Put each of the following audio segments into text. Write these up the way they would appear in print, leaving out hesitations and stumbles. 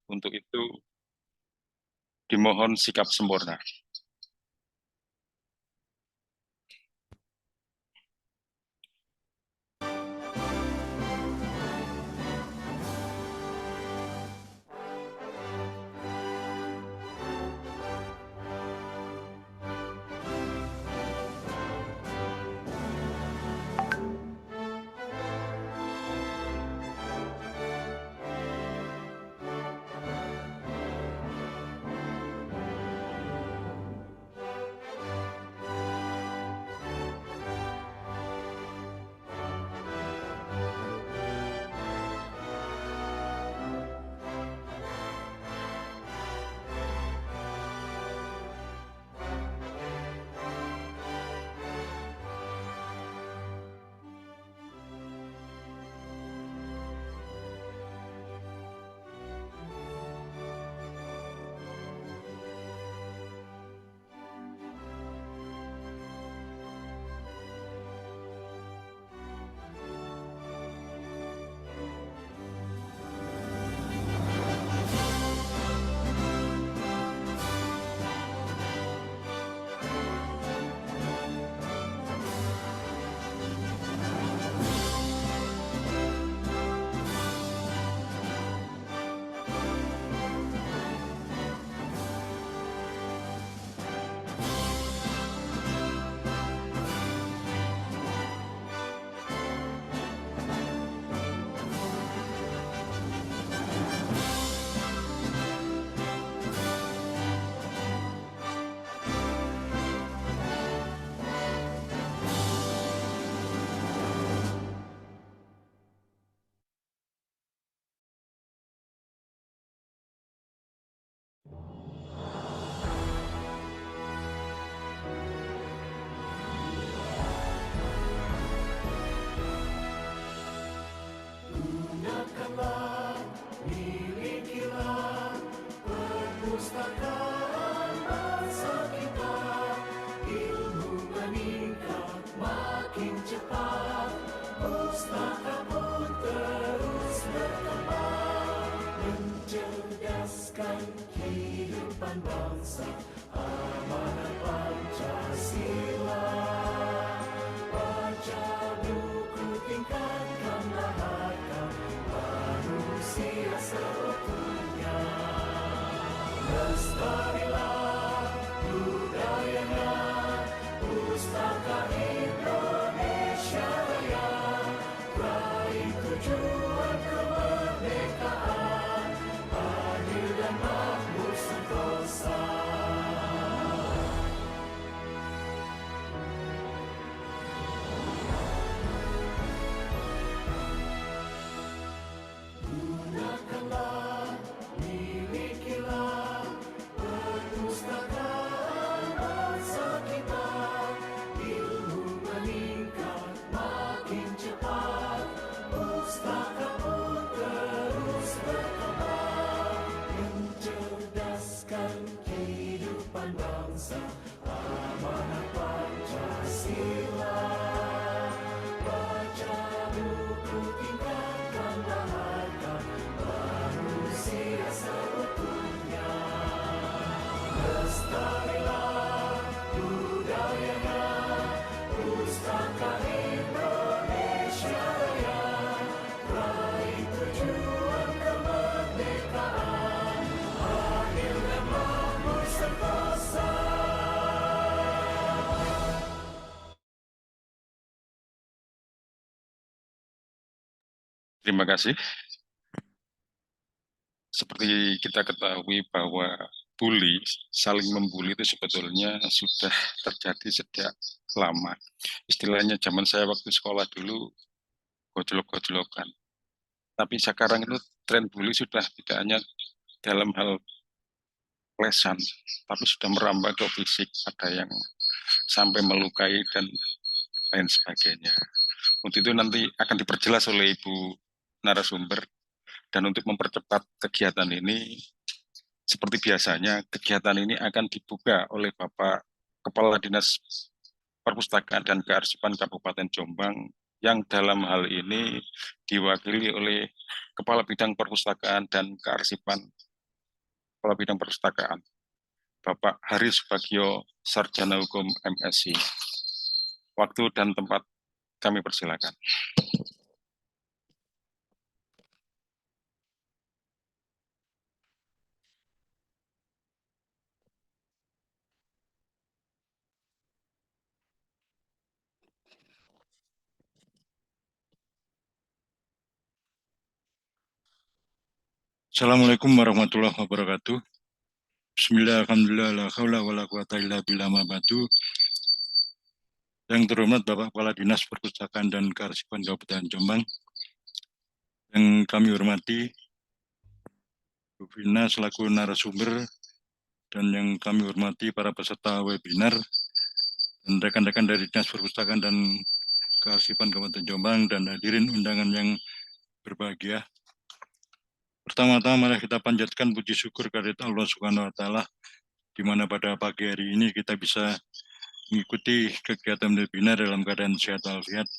Untuk itu dimohon sikap sempurna. Gunakanlah, milikilah perpustakaan bangsa kita. Ilmu meningkat makin cepat, pustaka pun terus berkembang, mencerdaskan kehidupan bangsa, amanat Pancasila. Baca buku, tingkatkanlah harta manusia seutuhnya. Lestarilah budayanya, pustaka Indonesia Raya. Raih tujuan kemerdekaan, adil dan makmur sentosa. Gunakanlah, milikilah perpustakaan bangsa kita. Ilmu meningkat makin cepat, pustaka pun terus berkembang, mencerdaskan kehidupan bangsa, amanat Pancasila. Baca buku, tingkatkanlah harta manusia seutuhnya. Lestarilah budayanya, pustaka Indonesia Raya. Raih tujuan kemerdekaan, adil dan makmur sentosa. Terima kasih. Seperti kita ketahui bahwa saling membuli itu sebetulnya sudah terjadi sejak lama. Istilahnya zaman saya waktu sekolah dulu, gojlok-gojlokan. Tapi sekarang itu tren bully sudah tidak hanya dalam hal lesan, tapi sudah merambah ke fisik. Ada yang sampai melukai dan lain sebagainya. Untuk itu nanti akan diperjelas oleh Ibu narasumber. Dan untuk mempercepat kegiatan ini, seperti biasanya, kegiatan ini akan dibuka oleh Bapak Kepala Dinas Perpustakaan dan Kearsipan Kabupaten Jombang, yang dalam hal ini diwakili oleh Kepala Bidang Perpustakaan dan Kearsipan Kepala Bidang Perpustakaan, Bapak Haris Bagio, Sarjana Hukum MSI. Waktu dan tempat kami persilakan. Assalamualaikum warahmatullahi wabarakatuh. Bismillah, alhamdulillah, la haula wa la quwata illa billah ma ba'du. Yang terhormat Bapak Kepala Dinas Perpustakaan dan Kearsipan Kabupaten Jombang, yang kami hormati Bu Vina selaku narasumber, dan yang kami hormati para peserta webinar, dan rekan-rekan dari Dinas Perpustakaan dan Kearsipan Kabupaten Jombang, dan hadirin undangan yang berbahagia. Pertama-tama mari kita panjatkan puji syukur kehadirat Allah Subhanahu wa taala, di mana pada pagi hari ini kita bisa mengikuti kegiatan webinar dalam keadaan sehat walafiat.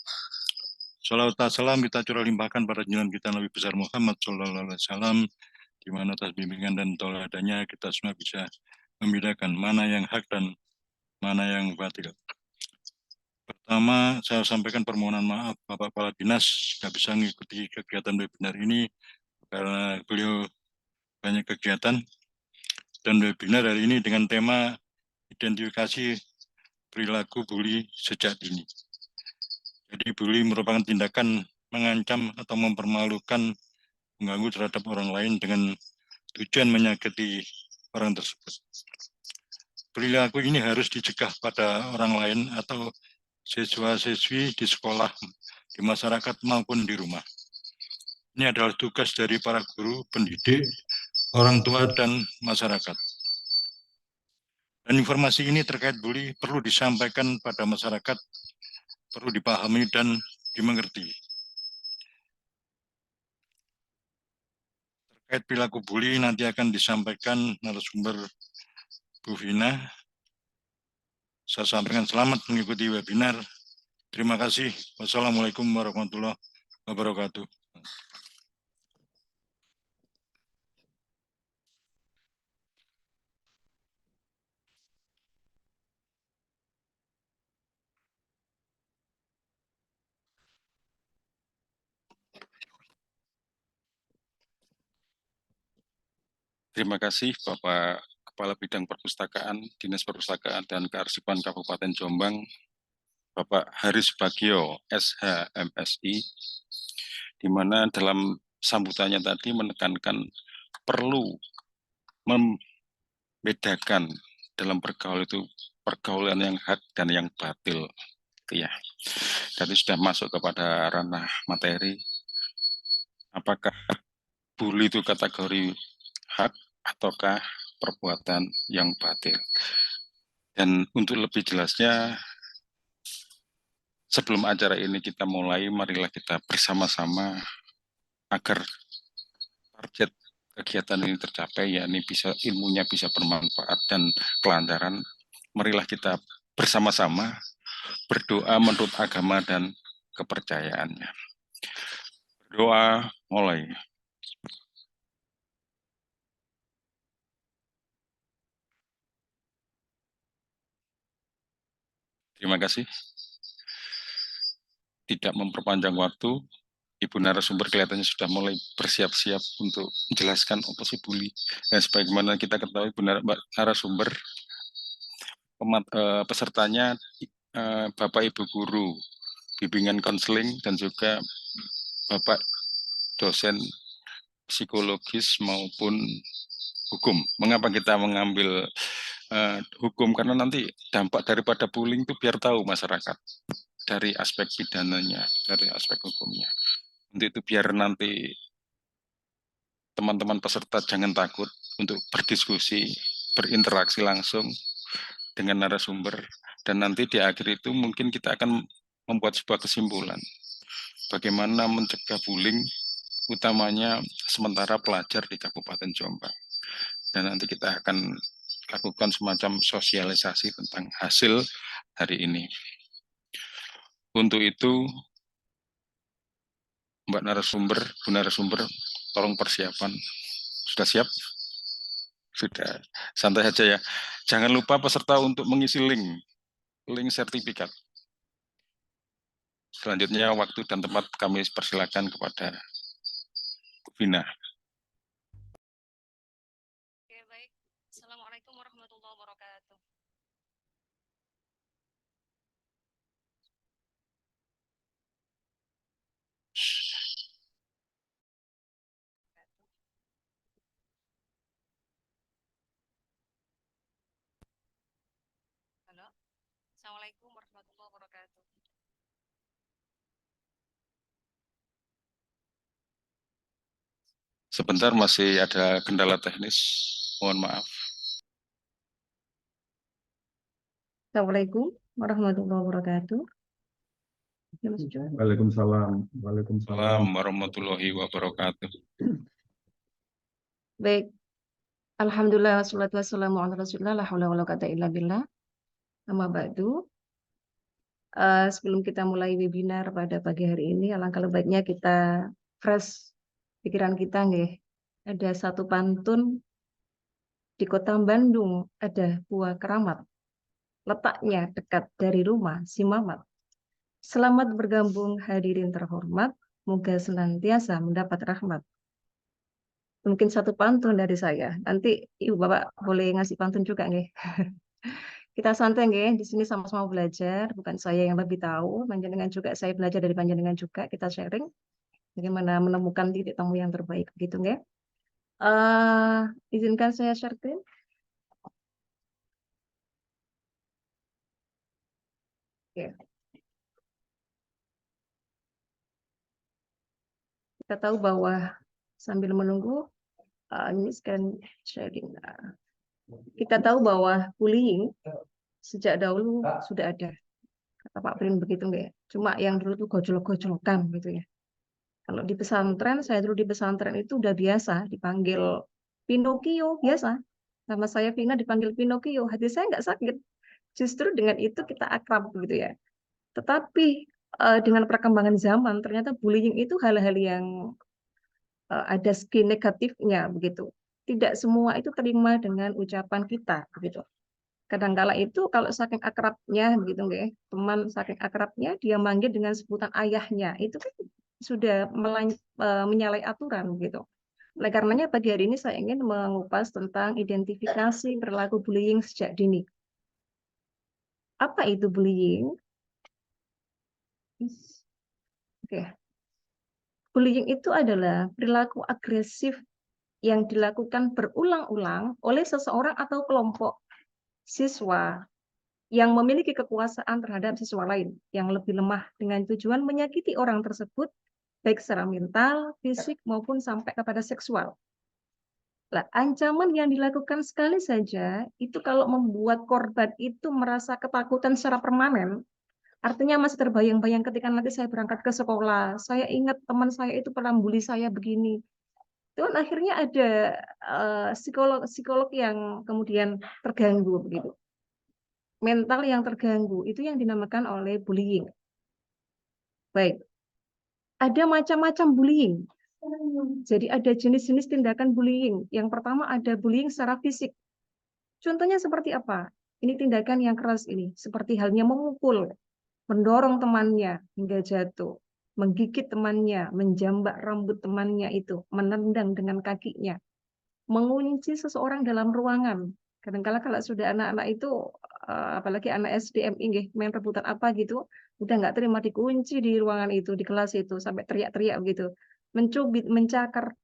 Salawat salam kita curah limpahkan pada junjungan kita Nabi besar Muhammad SAW, di mana atas bimbingan dan teladannya kita semua bisa membedakan mana yang hak dan mana yang batil. Pertama, saya sampaikan permohonan maaf Bapak Kepala Dinas tidak bisa mengikuti kegiatan webinar ini karena beliau banyak kegiatan, dan webinar hari ini dengan tema identifikasi perilaku bully sejak dini. Jadi bully merupakan tindakan mengancam atau mempermalukan, mengganggu terhadap orang lain dengan tujuan menyakiti orang tersebut. Perilaku ini harus dicegah pada orang lain atau siswa-siswi di sekolah, di masyarakat maupun di rumah. Ini adalah tugas dari para guru, pendidik, orang tua, dan masyarakat. Dan informasi ini terkait bully perlu disampaikan pada masyarakat, perlu dipahami dan dimengerti. Terkait perilaku bully nanti akan disampaikan narasumber Bu Vina. Saya sampaikan selamat mengikuti webinar. Terima kasih. Wassalamualaikum warahmatullahi wabarakatuh. Terima kasih Bapak Kepala Bidang Perpustakaan, Dinas Perpustakaan dan Kearsipan Kabupaten Jombang, Bapak Haris Bagio, SH MSI, di mana dalam sambutannya tadi menekankan perlu membedakan dalam pergaulan itu pergaulan yang hak dan yang batil. Ya, jadi sudah masuk kepada ranah materi. Apakah bully itu kategori hak ataukah perbuatan yang batil? Dan untuk lebih jelasnya, sebelum acara ini kita mulai, marilah kita bersama-sama agar target kegiatan ini tercapai, yakni bisa ilmunya bisa bermanfaat dan kelancaran. Marilah kita bersama-sama berdoa menurut agama dan kepercayaannya. Berdoa mulai. Terima kasih. Tidak memperpanjang waktu, Ibu narasumber kelihatannya sudah mulai bersiap-siap untuk menjelaskan apa sih bully. Dan sebagaimana kita ketahui, Ibu narasumber, pesertanya Bapak Ibu Guru, bimbingan konseling, dan juga Bapak dosen psikologis maupun hukum. Mengapa kita mengambil hukum? Karena nanti dampak daripada bullying itu biar tahu masyarakat dari aspek pidananya, dari aspek hukumnya. Untuk itu biar nanti teman-teman peserta jangan takut untuk berdiskusi, berinteraksi langsung dengan narasumber, dan nanti di akhir itu mungkin kita akan membuat sebuah kesimpulan bagaimana mencegah bullying, utamanya sementara pelajar di Kabupaten Jombang. Dan nanti kita akan lakukan semacam sosialisasi tentang hasil hari ini. Untuk itu, Mbak narasumber, Bu narasumber, tolong persiapan. Sudah siap? Sudah, santai saja ya. Jangan lupa peserta untuk mengisi link sertifikat. Selanjutnya waktu dan tempat kami persilakan kepada Bu Vina. Oke, baik. Assalamualaikum warahmatullahi wabarakatuh. Halo. Assalamualaikum warahmatullahi wabarakatuh. Sebentar, masih ada kendala teknis. Mohon maaf. Assalamualaikum warahmatullahi wabarakatuh. Waalaikumsalam. Waalaikumsalam. Assalamualaikum warahmatullahi wabarakatuh. Baik, alhamdulillah wassalatu wassalamu ala Rasulillah la haula wala quwata illa billah. Amma ba'du. Sebelum kita mulai webinar pada pagi hari ini, alangkah baiknya kita fresh pikiran kita nggih. Ada satu pantun di Kota Bandung, ada buah keramat. Letaknya dekat dari rumah si Mamat. Selamat bergabung hadirin terhormat, moga senantiasa mendapat rahmat. Mungkin satu pantun dari saya. Nanti Ibu Bapak boleh ngasih pantun juga nggih. Kita santai nggih, di sini sama-sama belajar, bukan saya yang lebih tahu, panjenengan juga saya belajar dari panjenengan juga, kita sharing bagaimana menemukan titik temu yang terbaik begitu nggih. Izinkan saya share screen. Oke. Kita tahu bahwa sambil menunggu ini scan sharing. Kita tahu bahwa bullying sejak dahulu sudah ada. Kata Pak Prin begitu nggak ya? Cuma yang dulu tuh gojol-gojolkan gitu ya. Kalau di pesantren, saya dulu di pesantren itu udah biasa dipanggil Pinocchio, biasa. Sama saya Vina dipanggil Pinocchio, hati saya nggak sakit. Justru dengan itu kita akrab gitu ya. Tetapi dengan perkembangan zaman, ternyata bullying itu hal-hal yang ada segi negatifnya begitu. Tidak semua itu terima dengan ucapan kita begitu. Kadangkala itu kalau saking akrabnya begitu nggih, teman saking akrabnya dia manggil dengan sebutan ayahnya. Itu kan sudah menyalahi aturan gitu. Oleh karenanya pagi hari ini saya ingin mengupas tentang identifikasi perilaku bullying sejak dini. Apa itu bullying? Oke. Bullying itu adalah perilaku agresif yang dilakukan berulang-ulang oleh seseorang atau kelompok siswa yang memiliki kekuasaan terhadap siswa lain yang lebih lemah dengan tujuan menyakiti orang tersebut baik secara mental, fisik maupun sampai kepada seksual. Nah, ancaman yang dilakukan sekali saja itu kalau membuat korban itu merasa ketakutan secara permanen, artinya masih terbayang-bayang ketika nanti saya berangkat ke sekolah, saya ingat teman saya itu pernah bully saya begini. Itu kan akhirnya ada psikolog yang kemudian terganggu begitu. Mental yang terganggu itu yang dinamakan oleh bullying. Baik, ada macam-macam bullying. Jadi ada jenis-jenis tindakan bullying. Yang pertama ada bullying secara fisik. Contohnya seperti apa? Ini tindakan yang keras ini, seperti halnya memukul, mendorong temannya hingga jatuh, menggigit temannya, menjambak rambut temannya itu, menendang dengan kakinya, mengunci seseorang dalam ruangan. Kadang-kala kalau sudah anak-anak itu, apalagi anak SDMI, main rebutan apa gitu, udah nggak terima dikunci di ruangan itu, di kelas itu, sampai teriak-teriak begitu. Mencubit, mencakar,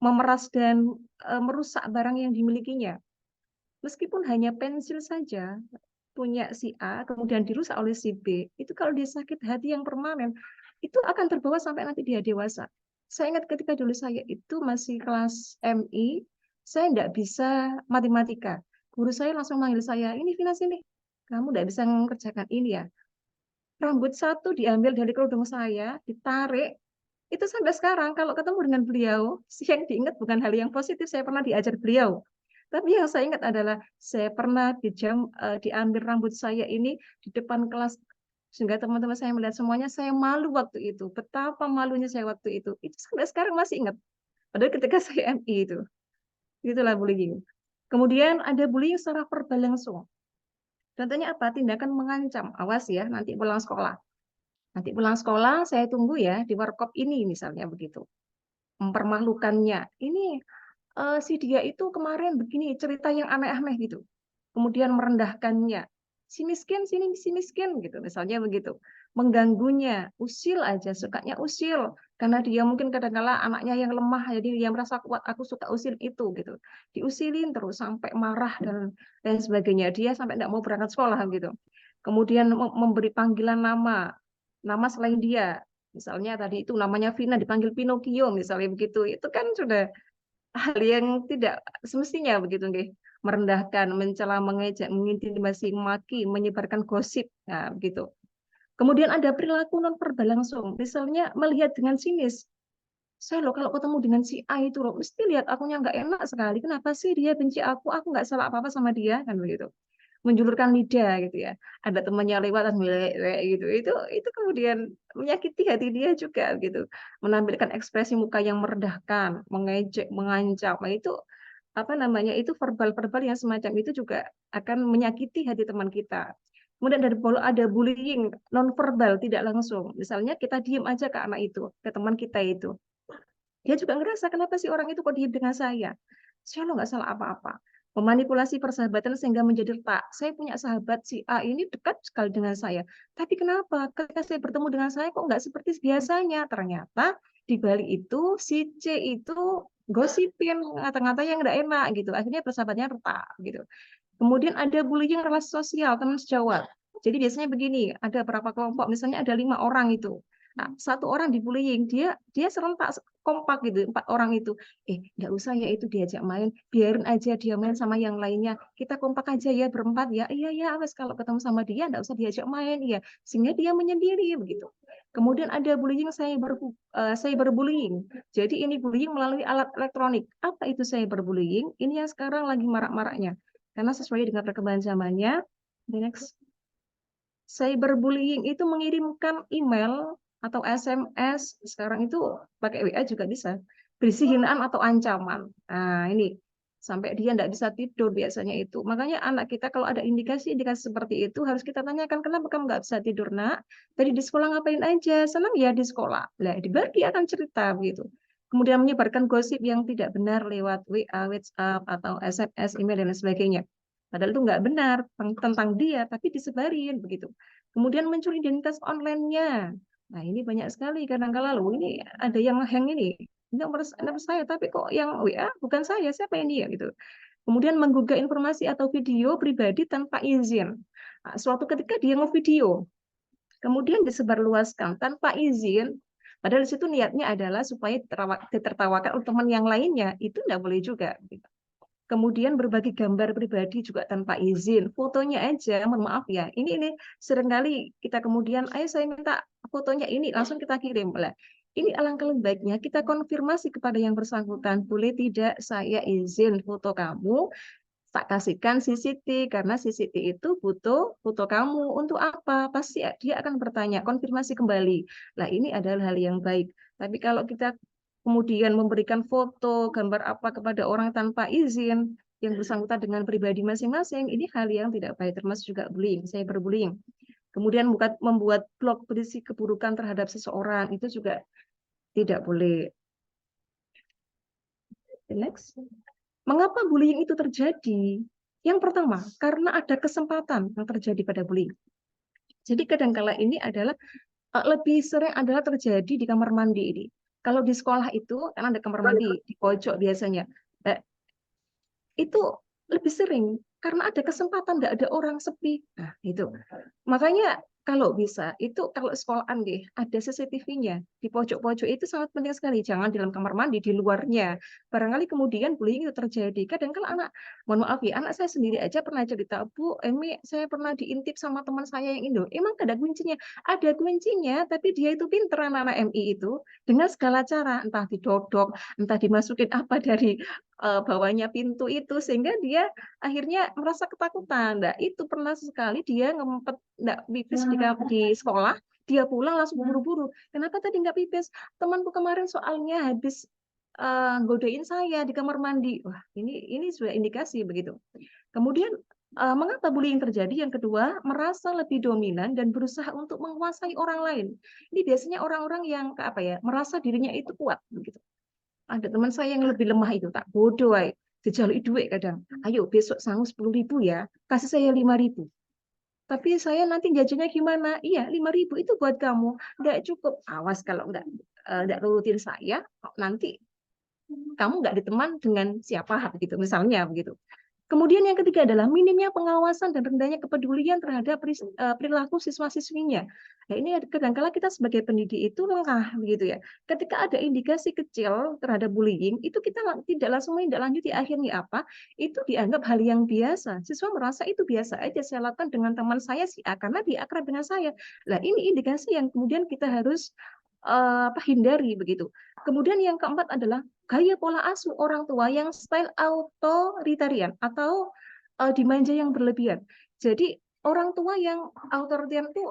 memeras, dan merusak barang yang dimilikinya. Meskipun hanya pensil saja, punya si A, kemudian dirusak oleh si B, itu kalau dia sakit hati yang permanen, itu akan terbawa sampai nanti dia dewasa. Saya ingat ketika dulu saya itu masih kelas MI, saya tidak bisa matematika. Guru saya langsung manggil saya, ini Vina sini, kamu tidak bisa mengerjakan ini ya. Rambut satu diambil dari kerudung saya, ditarik, itu sampai sekarang kalau ketemu dengan beliau, yang diingat bukan hal yang positif, saya pernah diajar beliau. Tapi yang saya ingat adalah saya pernah diambil rambut saya ini di depan kelas, sehingga teman-teman saya melihat semuanya, saya malu waktu itu. Betapa malunya saya waktu itu. Itu sampai sekarang masih ingat. Padahal ketika saya MI itu. Itulah bullying. Kemudian ada bullying secara verbal langsung. Contohnya apa? Tindakan mengancam. Awas ya, nanti pulang sekolah. Nanti pulang sekolah, saya tunggu ya di warkop ini misalnya begitu. Mempermalukannya. Ini si dia itu kemarin begini cerita yang aneh-aneh gitu. Kemudian merendahkannya. Si miskin, sini si miskin gitu, misalnya begitu. Mengganggunya, usil aja, sukanya usil. Karena dia mungkin kadang-kala anaknya yang lemah, jadi dia merasa kuat, aku suka usil itu gitu. Diusilin terus sampai marah dan lain sebagainya. Dia sampai tidak mau berangkat sekolah gitu. Kemudian memberi panggilan nama selain dia. Misalnya tadi itu namanya Vina dipanggil Pinocchio misalnya begitu. Itu kan sudah hal yang tidak semestinya begitu nggih. Merendahkan, mencela, mengejek, mengintimidasi, maki, menyebarkan gosip. Nah, begitu. Kemudian ada perilaku non verbal langsung. Misalnya melihat dengan sinis. Saya loh kalau ketemu dengan si A itu loh, mesti lihat akunya nggak enak sekali. Kenapa sih dia benci aku? Aku nggak salah apa-apa sama dia kan begitu. Menjulurkan lidah gitu ya. Ada temannya lewat dan gitu. Itu kemudian menyakiti hati dia juga gitu. Menampilkan ekspresi muka yang merendahkan, mengejek, mengancam. Nah, itu apa namanya? Itu verbal-verbal yang semacam itu juga akan menyakiti hati teman kita. Kemudian ada bullying non verbal tidak langsung. Misalnya kita diem aja ke anak itu, ke teman kita itu. Dia juga ngerasa kenapa sih orang itu kok diem dengan saya? Saya lo nggak salah apa-apa. Memanipulasi persahabatan sehingga menjadi retak. Saya punya sahabat si A ini dekat sekali dengan saya. Tapi kenapa ketika saya bertemu dengan saya kok nggak seperti biasanya? Ternyata di balik itu si C itu gosipin ngata-ngata yang nggak enak gitu. Akhirnya persahabatnya retak gitu. Kemudian ada bullying relasi sosial teman sejawat. Jadi biasanya begini, ada berapa kelompok, misalnya ada 5 orang itu. Nah, 1 orang dibullying, dia serentak kompak gitu, 4 orang itu. Nggak usah ya itu diajak main, biarin aja dia main sama yang lainnya. Kita kompak aja ya berempat ya. Iya ya, awas kalau ketemu sama dia nggak usah diajak main ya, sehingga dia menyendiri begitu. Kemudian ada bullying cyberbullying. Jadi ini bullying melalui alat elektronik. Apa itu cyberbullying? Ini yang sekarang lagi marak-maraknya. Karena sesuai dengan perkembangan zamannya. The next. Cyberbullying itu mengirimkan email atau SMS, sekarang itu pakai WA juga bisa, berisi hinaan atau ancaman. Nah, ini sampai dia tidak bisa tidur biasanya itu. Makanya anak kita kalau ada indikasi-indikasi seperti itu harus kita tanyakan, kenapa kamu nggak bisa tidur, Nak? Tadi di sekolah ngapain aja? Senang ya di sekolah. Nah, dia akan cerita begitu. Kemudian menyebarkan gosip yang tidak benar lewat WA, WhatsApp, atau SMS, email, dan lain sebagainya. Padahal itu nggak benar tentang dia, tapi disebarin begitu. Kemudian muncul identitas online-nya. Nah, ini banyak sekali kadang-kala loh, ini ada yang hang ini nomor saya, tapi kok yang WA bukan saya, siapa ini ya gitu. Kemudian menggugah informasi atau video pribadi tanpa izin. Nah, suatu ketika dia ngevideo, kemudian disebarluaskan tanpa izin, padahal di situ niatnya adalah supaya ditertawakan oleh teman yang lainnya, itu tidak boleh juga. Gitu. Kemudian berbagi gambar pribadi juga tanpa izin, fotonya aja, mohon maaf ya. Ini seringkali kita kemudian, ayo saya minta fotonya ini, langsung kita kirim. Lah, ini alangkah lebih baiknya kita konfirmasi kepada yang bersangkutan, boleh tidak saya izin foto kamu, tak kasihkan CCTV, karena CCTV itu butuh foto kamu. Untuk apa? Pasti dia akan bertanya, konfirmasi kembali. Nah, ini adalah hal yang baik. Tapi kalau kita kemudian memberikan foto, gambar apa kepada orang tanpa izin, yang bersangkutan dengan pribadi masing-masing, ini hal yang tidak baik, termasuk juga bullying, cyberbullying. Kemudian membuat blog berisi keburukan terhadap seseorang, itu juga tidak boleh. Next. Mengapa bullying itu terjadi? Yang pertama, karena ada kesempatan yang terjadi pada bullying. Jadi kadang-kala ini adalah lebih sering adalah terjadi di kamar mandi ini. Kalau di sekolah itu kan ada kamar mandi di pojok biasanya. Nah, itu lebih sering karena ada kesempatan, tidak ada orang, sepi. Nah, itu. Makanya kalau bisa itu kalau sekolahan deh ada CCTV-nya di pojok-pojok, itu sangat penting sekali. Jangan di dalam kamar mandi, di luarnya. Barangkali kemudian bullying itu terjadi. Kadang-kadang anak, mohon maaf ya, anak saya sendiri aja pernah cerita, Bu, Emi, saya pernah diintip sama teman saya yang Indo. Emang ada kuncinya? Ada kuncinya, tapi dia itu pinter, anak-anak MI itu, dengan segala cara, entah didodok, entah dimasukin apa dari bawahnya pintu itu, sehingga dia akhirnya merasa ketakutan. Nah, itu pernah sekali dia ngempet nggak pipis di sekolah, dia pulang langsung buru-buru. Kenapa tadi nggak pipis? Temanku kemarin soalnya habis godain saya di kamar mandi. Wah, ini sudah indikasi begitu. Kemudian mengapa bullying terjadi? Yang kedua, merasa lebih dominan dan berusaha untuk menguasai orang lain. Ini biasanya orang-orang yang apa ya, merasa dirinya itu kuat begitu. Ada teman saya yang lebih lemah itu, tak bodoh ay. Dijalui duit kadang. Ayo besok sangu 10.000 ya, kasih saya 5.000. Tapi saya nanti jajannya gimana? Iya, 5.000 itu buat kamu. Nggak cukup. Awas kalau nggak nurutin saya, nanti kamu nggak diteman dengan siapa begitu, misalnya begitu. Kemudian yang ketiga adalah minimnya pengawasan dan rendahnya kepedulian terhadap perilaku siswa-siswinya. Nah, ini kadang-kala kita sebagai pendidik itu lengah begitu ya. Ketika ada indikasi kecil terhadap bullying, itu kita tidak langsung menindaklanjuti. Akhirnya apa? Itu dianggap hal yang biasa. Siswa merasa itu biasa aja saya lakukan dengan teman saya si A karena dia akrab dengan saya. Nah, ini indikasi yang kemudian kita harus hindari begitu. Kemudian yang keempat adalah gaya pola asuh orang tua yang style authoritarian atau dimanja yang berlebihan. Jadi orang tua yang authoritarian itu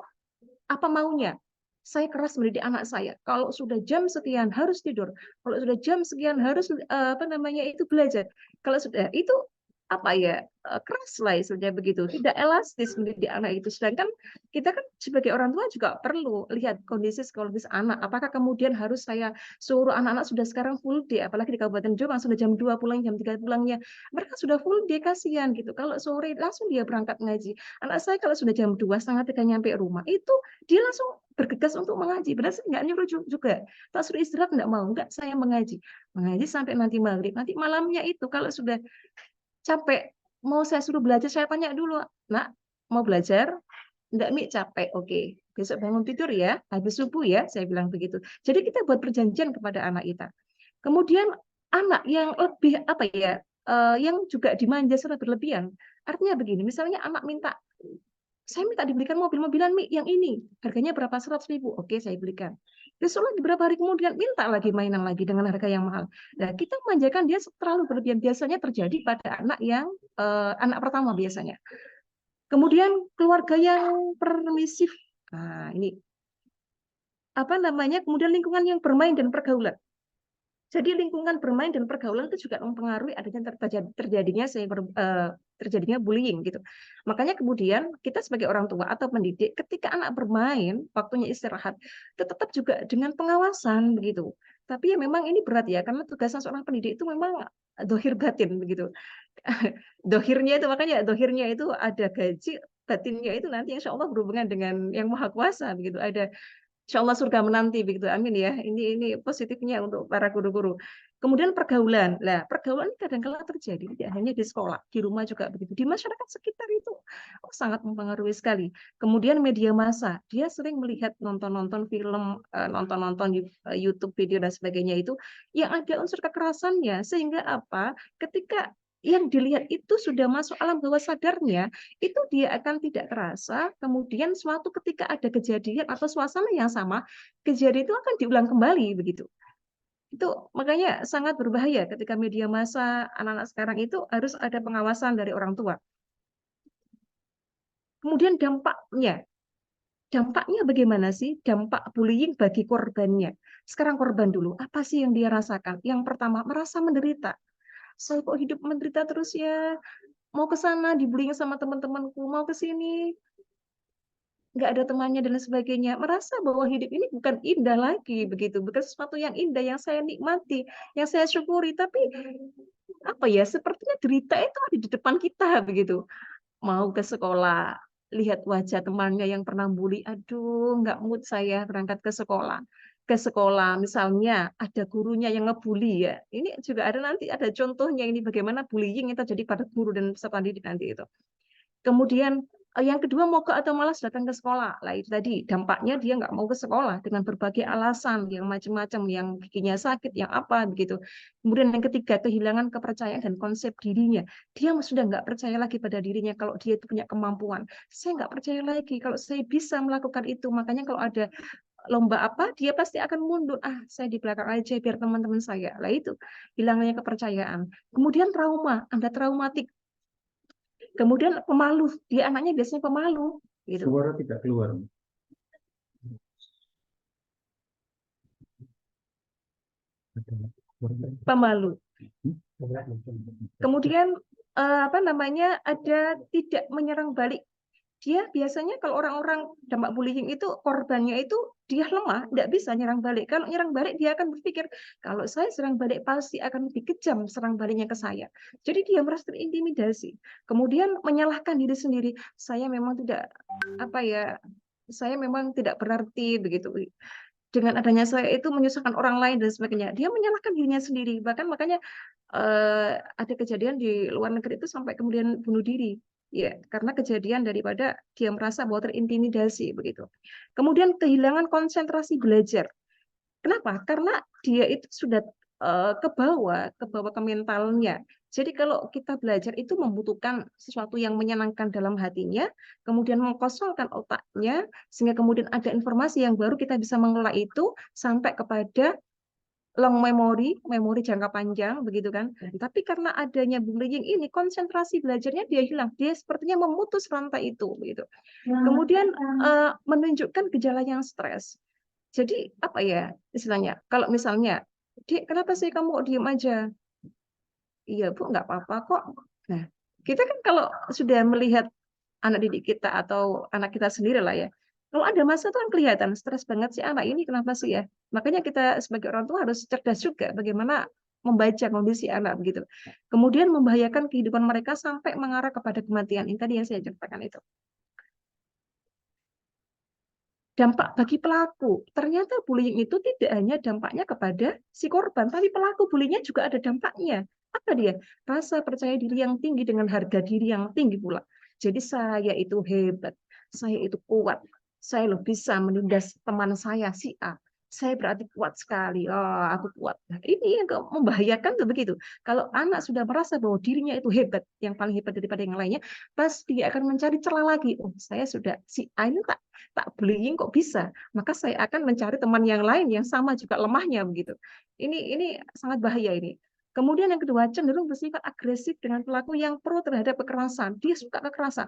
apa maunya? Saya keras mendidik anak saya. Kalau sudah jam sekian harus tidur. Kalau sudah jam sekian harus itu belajar. Kalau sudah itu apa ya keras lah istilahnya begitu, tidak elastis mendidik anak itu. Sedangkan kita kan sebagai orang tua juga perlu lihat kondisi psikologis anak. Apakah kemudian harus saya suruh anak-anak sudah sekarang full day, apalagi di Kabupaten Jombang sudah jam 2 pulang, jam 3 pulangnya. Mereka sudah full day, kasihan gitu. Kalau sore langsung dia berangkat ngaji. Anak saya kalau sudah jam 2 setengah 3 nyampe rumah, itu dia langsung bergegas untuk mengaji. Benar sih nggak nyuruh juga. Tak suruh istirahat nggak mau, nggak saya mengaji. Mengaji sampai nanti maghrib. Nanti malamnya itu kalau sudah capek, mau saya suruh belajar, saya tanya dulu, nak, mau belajar? Enggak, Mi, capek. Oke, besok bangun tidur ya, habis subuh ya, saya bilang begitu. Jadi kita buat perjanjian kepada anak kita. Kemudian anak yang lebih apa ya, yang juga dimanja secara berlebihan. Artinya begini, misalnya anak minta, saya minta dibelikan mobil-mobilan Mi yang ini, harganya berapa? 100.000. Oke, saya belikan. Besok lagi beberapa hari kemudian minta lagi mainan lagi dengan harga yang mahal. Nah, kita memanjakan dia terlalu berlebihan. Biasanya terjadi pada anak yang anak pertama biasanya. Kemudian keluarga yang permisif. Nah, ini apa namanya? Kemudian lingkungan yang bermain dan pergaulan. Jadi lingkungan bermain dan pergaulan itu juga mempengaruhi adanya terjadinya bullying gitu. Makanya kemudian kita sebagai orang tua atau pendidik ketika anak bermain, waktunya istirahat, itu tetap juga dengan pengawasan begitu. Tapi ya memang ini berat ya karena tugasnya seorang pendidik itu memang dohir batin begitu. Dohirnya itu makanya dohirnya itu ada gaji, batinnya itu nanti insya Allah berhubungan dengan yang maha kuasa begitu. Ada insya Allah surga menanti begitu, amin ya. Ini positifnya untuk para guru-guru. Kemudian pergaulan, lah pergaulan ini kadang-kala terjadi tidak hanya di sekolah, di rumah juga begitu, di masyarakat sekitar itu sangat mempengaruhi sekali. Kemudian media massa, dia sering melihat nonton-nonton film, nonton-nonton YouTube video dan sebagainya itu yang ada unsur kekerasannya, sehingga apa? Ketika yang dilihat itu sudah masuk alam bawah sadarnya, itu dia akan tidak terasa, kemudian suatu ketika ada kejadian atau suasana yang sama, kejadian itu akan diulang kembali begitu. Itu makanya sangat berbahaya ketika media massa anak-anak sekarang itu harus ada pengawasan dari orang tua. Kemudian dampaknya. Dampaknya bagaimana sih? Dampak bullying bagi korbannya. Sekarang korban dulu, apa sih yang dia rasakan? Yang pertama, merasa menderita. Saya kok hidup menderita terus ya, mau ke sana dibullying sama teman-temanku, mau ke sini nggak ada temannya dan lain sebagainya, merasa bahwa hidup ini bukan indah lagi begitu, bukan sesuatu yang indah yang saya nikmati, yang saya syukuri, tapi apa ya, sepertinya derita itu ada di depan kita begitu. Mau ke sekolah, lihat wajah temannya yang pernah bully, aduh nggak mood saya berangkat ke sekolah. Ke sekolah misalnya ada gurunya yang ngebully ya. Ini juga ada nanti ada contohnya ini bagaimana bullying yang terjadi pada guru dan peserta didik nanti itu. Kemudian yang kedua mogok atau malas datang ke sekolah. Lah itu tadi dampaknya dia nggak mau ke sekolah dengan berbagai alasan yang macam-macam, yang giginya sakit, yang apa begitu. Kemudian yang ketiga kehilangan kepercayaan dan konsep dirinya. Dia sudah nggak percaya lagi pada dirinya kalau dia itu punya kemampuan. Saya nggak percaya lagi kalau saya bisa melakukan itu. Makanya kalau ada lomba apa dia pasti akan mundur. Ah, saya di belakang aja biar teman-teman saya. Lah itu hilangnya kepercayaan. Kemudian trauma, Anda traumatik. Kemudian pemalu, dia anaknya biasanya pemalu gitu. Suara tidak keluar. pemalu. Kemudian ada tidak menyerang balik. Dia biasanya kalau orang-orang dampak bullying itu korbannya itu dia lemah, tidak bisa nyerang balik. Kalau nyerang balik dia akan berpikir kalau saya serang balik pasti akan lebih kejam serang baliknya ke saya. Jadi dia merasa terintimidasi. Kemudian menyalahkan diri sendiri. Saya memang tidak berarti begitu. Dengan adanya saya itu menyusahkan orang lain dan sebagainya. Dia menyalahkan dirinya sendiri. Bahkan makanya ada kejadian di luar negeri itu sampai kemudian bunuh diri. Ya, karena kejadian daripada dia merasa bahwa terintimidasi begitu. Kemudian kehilangan konsentrasi belajar. Kenapa? Karena dia itu sudah ke bawah ke mentalnya. Jadi kalau kita belajar itu membutuhkan sesuatu yang menyenangkan dalam hatinya, kemudian mengkosongkan otaknya, sehingga kemudian ada informasi yang baru kita bisa mengelola itu sampai kepada long memory, memori jangka panjang, begitu kan? Tapi karena adanya bullying ini, konsentrasi belajarnya dia hilang. Dia sepertinya memutus rantai itu, begitu. Kemudian menunjukkan gejala yang stres. Jadi apa ya istilahnya? Kalau misalnya, Dik, kenapa sih kamu diem aja? Iya Bu, nggak apa-apa kok. Nah, kita kan kalau sudah melihat anak didik kita atau anak kita sendiri lah ya. Kalau ada masa tuh kan kelihatan stres banget sih anak ini kenapa sih ya? Makanya kita sebagai orang tua harus cerdas juga bagaimana membaca kondisi anak begitu. Kemudian membahayakan kehidupan mereka sampai mengarah kepada kematian. Ini tadi yang saya ceritakan itu. Dampak bagi pelaku. Ternyata bullying itu tidak hanya dampaknya kepada si korban, tapi pelaku bullyingnya juga ada dampaknya. Apa dia? Rasa percaya diri yang tinggi dengan harga diri yang tinggi pula. Jadi saya itu hebat, saya itu kuat, saya loh bisa menindas teman saya si A. Saya berarti kuat sekali. Oh, aku kuat. Nah, ini yang membahayakan tuh begitu. Kalau anak sudah merasa bahwa dirinya itu hebat, yang paling hebat daripada yang lainnya, pasti dia akan mencari celah lagi. Oh, saya sudah si A ini tak bullying kok bisa. Maka saya akan mencari teman yang lain yang sama juga lemahnya begitu. Ini sangat bahaya ini. Kemudian yang kedua, cenderung bersifat agresif dengan pelaku yang pro terhadap kekerasan. Dia suka kekerasan.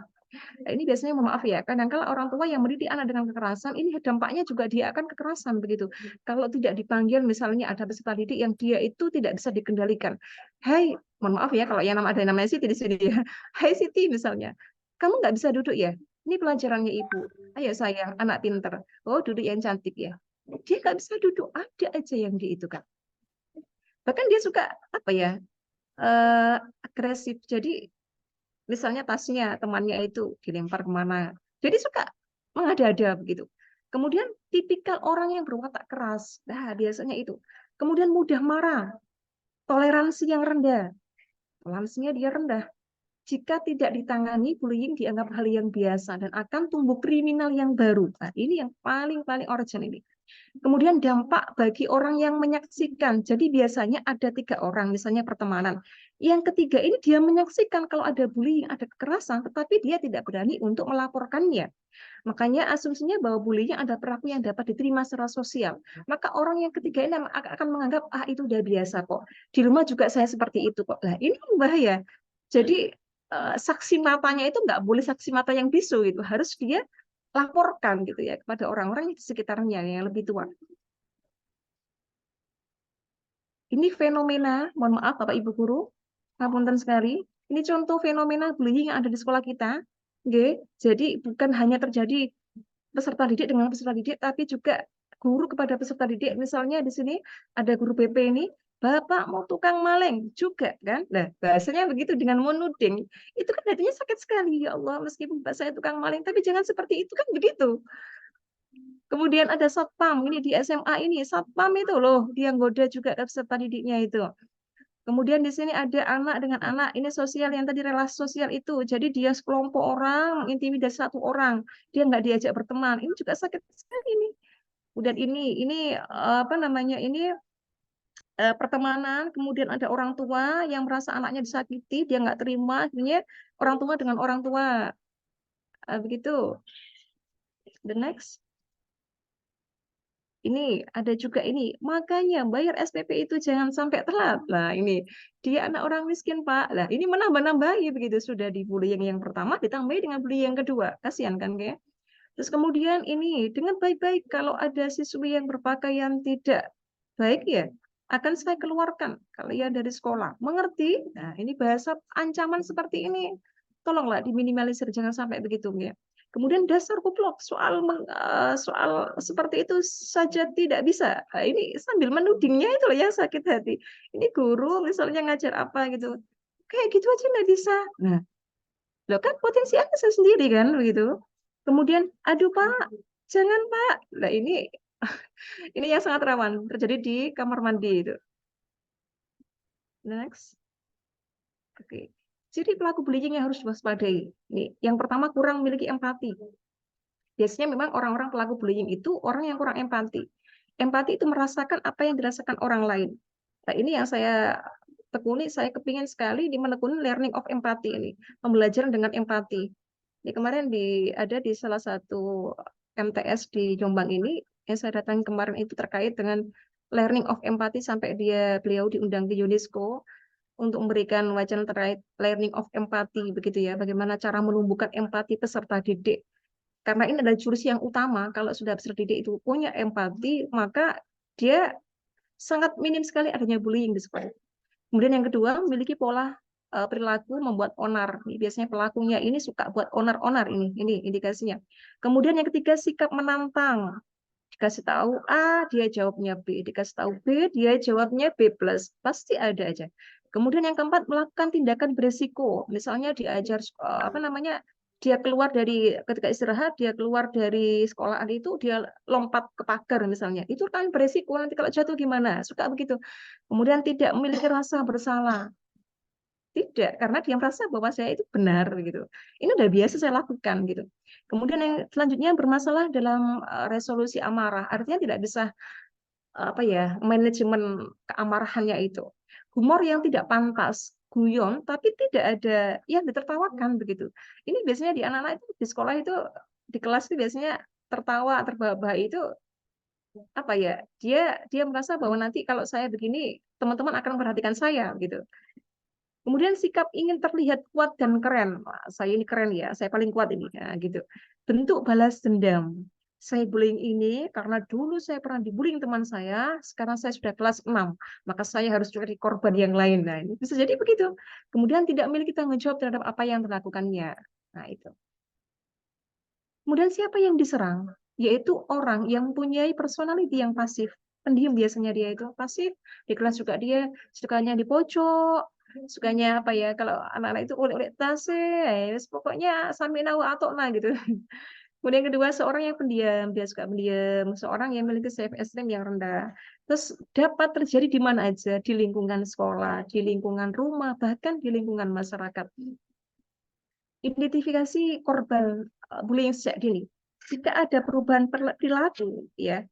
Nah, ini biasanya mohon maaf ya, kadang-kala orang tua yang mendidik anak dengan kekerasan, ini dampaknya juga dia akan kekerasan begitu. Kalau tidak dipanggil, misalnya ada peserta didik yang dia itu tidak bisa dikendalikan. Hai, mohon maaf ya, kalau yang ada namanya Siti di sini ya. Hai Siti misalnya, kamu nggak bisa duduk ya? Ini pelajarannya ibu. Ayo sayang, anak pinter. Oh, duduk yang cantik ya. Dia nggak bisa duduk, ada aja yang di itu kan. Bahkan dia suka apa ya? Agresif. Jadi misalnya tasnya temannya itu dilempar kemana. Jadi suka mengada-ada begitu. Kemudian tipikal orang yang berwatak keras. Nah, biasanya itu. Kemudian mudah marah. Toleransi yang rendah. Toleransinya dia rendah. Jika tidak ditangani, bullying dianggap hal yang biasa dan akan tumbuh kriminal yang baru. Nah, ini yang paling urgent ini. Kemudian dampak bagi orang yang menyaksikan. Jadi biasanya ada 3 orang, misalnya pertemanan. Yang ketiga ini dia menyaksikan kalau ada bullying, ada kekerasan, tetapi dia tidak berani untuk melaporkannya. Makanya asumsinya bahwa bullying ada perilaku yang dapat diterima secara sosial. Maka orang yang ketiga ini akan menganggap, itu udah biasa kok. Di rumah juga saya seperti itu kok. Nah, ini bahaya. Jadi saksi matanya itu nggak boleh saksi mata yang bisu, itu harus dia laporkan gitu ya kepada orang-orang di sekitarnya yang lebih tua. Ini fenomena, mohon maaf Bapak Ibu guru, ngapunten sekali. Ini contoh fenomena bullying yang ada di sekolah kita. Oke, jadi bukan hanya terjadi peserta didik dengan peserta didik, tapi juga guru kepada peserta didik. Misalnya di sini ada guru BP ini, Bapak mau tukang maling juga kan? Nah, bahasanya begitu dengan menuding. Itu kan hatinya sakit sekali. Ya Allah, meskipun Bapak saya tukang maling, tapi jangan seperti itu kan begitu. Kemudian ada satpam, ini di SMA ini, satpam itu loh, dia goda juga peserta didiknya itu. Kemudian di sini ada anak dengan anak, ini sosial yang tadi relasi sosial itu. Jadi dia sekelompok orang, intimidasi 1 orang, dia nggak diajak berteman. Ini juga sakit sekali ini. Kemudian ini apa namanya ini pertemanan, kemudian ada orang tua yang merasa anaknya disakiti, dia nggak terima, akhirnya orang tua dengan orang tua. Begitu. The next. Ini ada juga ini, makanya bayar SPP itu jangan sampai telat. Nah, ini dia anak orang miskin, Pak. Lah, ini menambah-nambahi begitu sudah dibully yang pertama ditambahi dengan bully yang kedua. Kasihan kan, kayak. Terus kemudian ini dengan baik-baik kalau ada siswi yang berpakaian tidak baik ya, akan saya keluarkan kalian dari sekolah. Mengerti? Nah, ini bahasa ancaman seperti ini. Tolonglah diminimalisir, jangan sampai begitu ya. Kemudian dasar kuplok, soal seperti itu saja tidak bisa. Nah, ini sambil menudingnya itu loh yang sakit hati. Ini guru misalnya ngajar apa gitu. Kayak gitu aja nggak bisa. Nah, loh kan potensi anak saya sendiri kan begitu. Kemudian, aduh Pak, jangan Pak. Nah ini yang sangat rawan terjadi di kamar mandi itu. Next. Oke. Jadi pelaku bullying yang harus diwaspadai. Nih, yang pertama kurang memiliki empati. Biasanya memang orang-orang pelaku bullying itu orang yang kurang empati. Empati itu merasakan apa yang dirasakan orang lain. Nah, ini yang saya tekuni, saya kepingin sekali di menekuni learning of empathy ini, pembelajaran dengan empati. Ini kemarin ada di salah satu MTS di Jombang ini, yang saya datang kemarin itu terkait dengan learning of empathy sampai beliau diundang ke UNESCO untuk memberikan wacana terkait learning of empathy begitu ya, bagaimana cara menumbuhkan empati peserta didik. Karena ini adalah jurus yang utama, kalau sudah peserta didik itu punya empati, maka dia sangat minim sekali adanya bullying di sekolah. Kemudian yang kedua, memiliki pola perilaku membuat onar. Biasanya pelakunya ini suka buat onar-onar ini indikasinya. Kemudian yang ketiga, sikap menantang. Dikasih tahu A, dia jawabnya B. Dikasih tahu B, dia jawabnya B+. Pasti ada aja. Kemudian yang keempat, melakukan tindakan beresiko. Misalnya diajar dia keluar dari ketika istirahat, dia keluar dari sekolahan itu, dia lompat ke pagar misalnya. Itu kan beresiko, nanti kalau jatuh gimana? Suka begitu. Kemudian tidak memiliki rasa bersalah. Tidak, karena dia merasa bahwa saya itu benar gitu. Ini udah biasa saya lakukan gitu. Kemudian yang selanjutnya bermasalah dalam resolusi amarah, artinya tidak bisa manajemen keamarahannya itu. Humor yang tidak pantas, guyon tapi tidak ada yang ditertawakan begitu. Ini biasanya di anak-anak itu di sekolah itu di kelas itu biasanya tertawa, terbahak-bahak itu dia merasa bahwa nanti kalau saya begini teman-teman akan memperhatikan saya gitu. Kemudian sikap ingin terlihat kuat dan keren. Wah, saya ini keren ya, saya paling kuat ini. Ya, gitu. Bentuk balas dendam. Saya bullying ini karena dulu saya pernah dibullying teman saya, sekarang saya sudah kelas 6, maka saya harus jadi korban yang lain. Nah, ini bisa jadi begitu. Kemudian tidak memiliki tanggung jawab terhadap apa yang dilakukannya. Nah, itu. Kemudian siapa yang diserang? Yaitu orang yang mempunyai personality yang pasif. Pendiam biasanya dia itu pasif. Di kelas juga dia sukanya di pojok, sukanya kalau anak-anak itu ulik-ulik tas pokoknya sampai nawa atau gitu. Kemudian kedua, seorang yang pendiam, dia suka pendiam, seorang yang memiliki self esteem yang rendah. Terus dapat terjadi di mana aja, di lingkungan sekolah, di lingkungan rumah, bahkan di lingkungan masyarakat. Identifikasi korban bullying sejak dini. Jika ada perubahan perilaku ya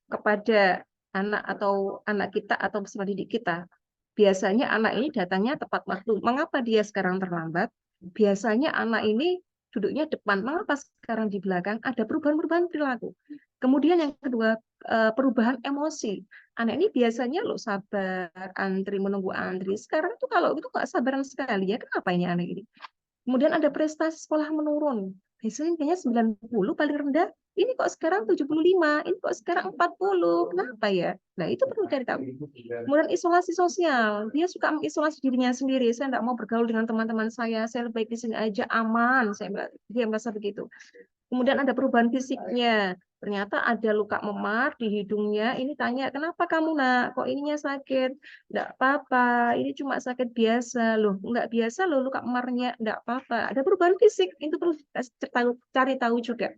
kepada anak atau anak kita atau peserta didik kita, biasanya anak ini datangnya tepat waktu. Mengapa dia sekarang terlambat? Biasanya anak ini duduknya depan, mengapa sekarang di belakang? Ada perubahan-perubahan perilaku. Kemudian yang kedua, perubahan emosi. Anak ini biasanya sabar, antri, menunggu antri. Sekarang itu kalau itu nggak sabaran sekali ya, kenapa ini anak ini? Kemudian ada prestasi sekolah menurun. Biasanya kayaknya 90 paling rendah. Ini kok sekarang 75, ini kok sekarang 40. Kenapa ya? Nah, itu perlu cari tahu. Kemudian isolasi sosial. Dia suka mengisolasi dirinya sendiri. Saya tidak mau bergaul dengan teman-teman saya lebih baik di sini aja aman. Dia merasa begitu. Kemudian ada perubahan fisiknya. Ternyata ada luka memar di hidungnya. Ini tanya, kenapa kamu nak? Kok ininya sakit? Enggak apa-apa, ini cuma sakit biasa. Loh, enggak biasa loh luka memarnya. Enggak apa-apa. Ada perubahan fisik, itu perlu cari tahu juga.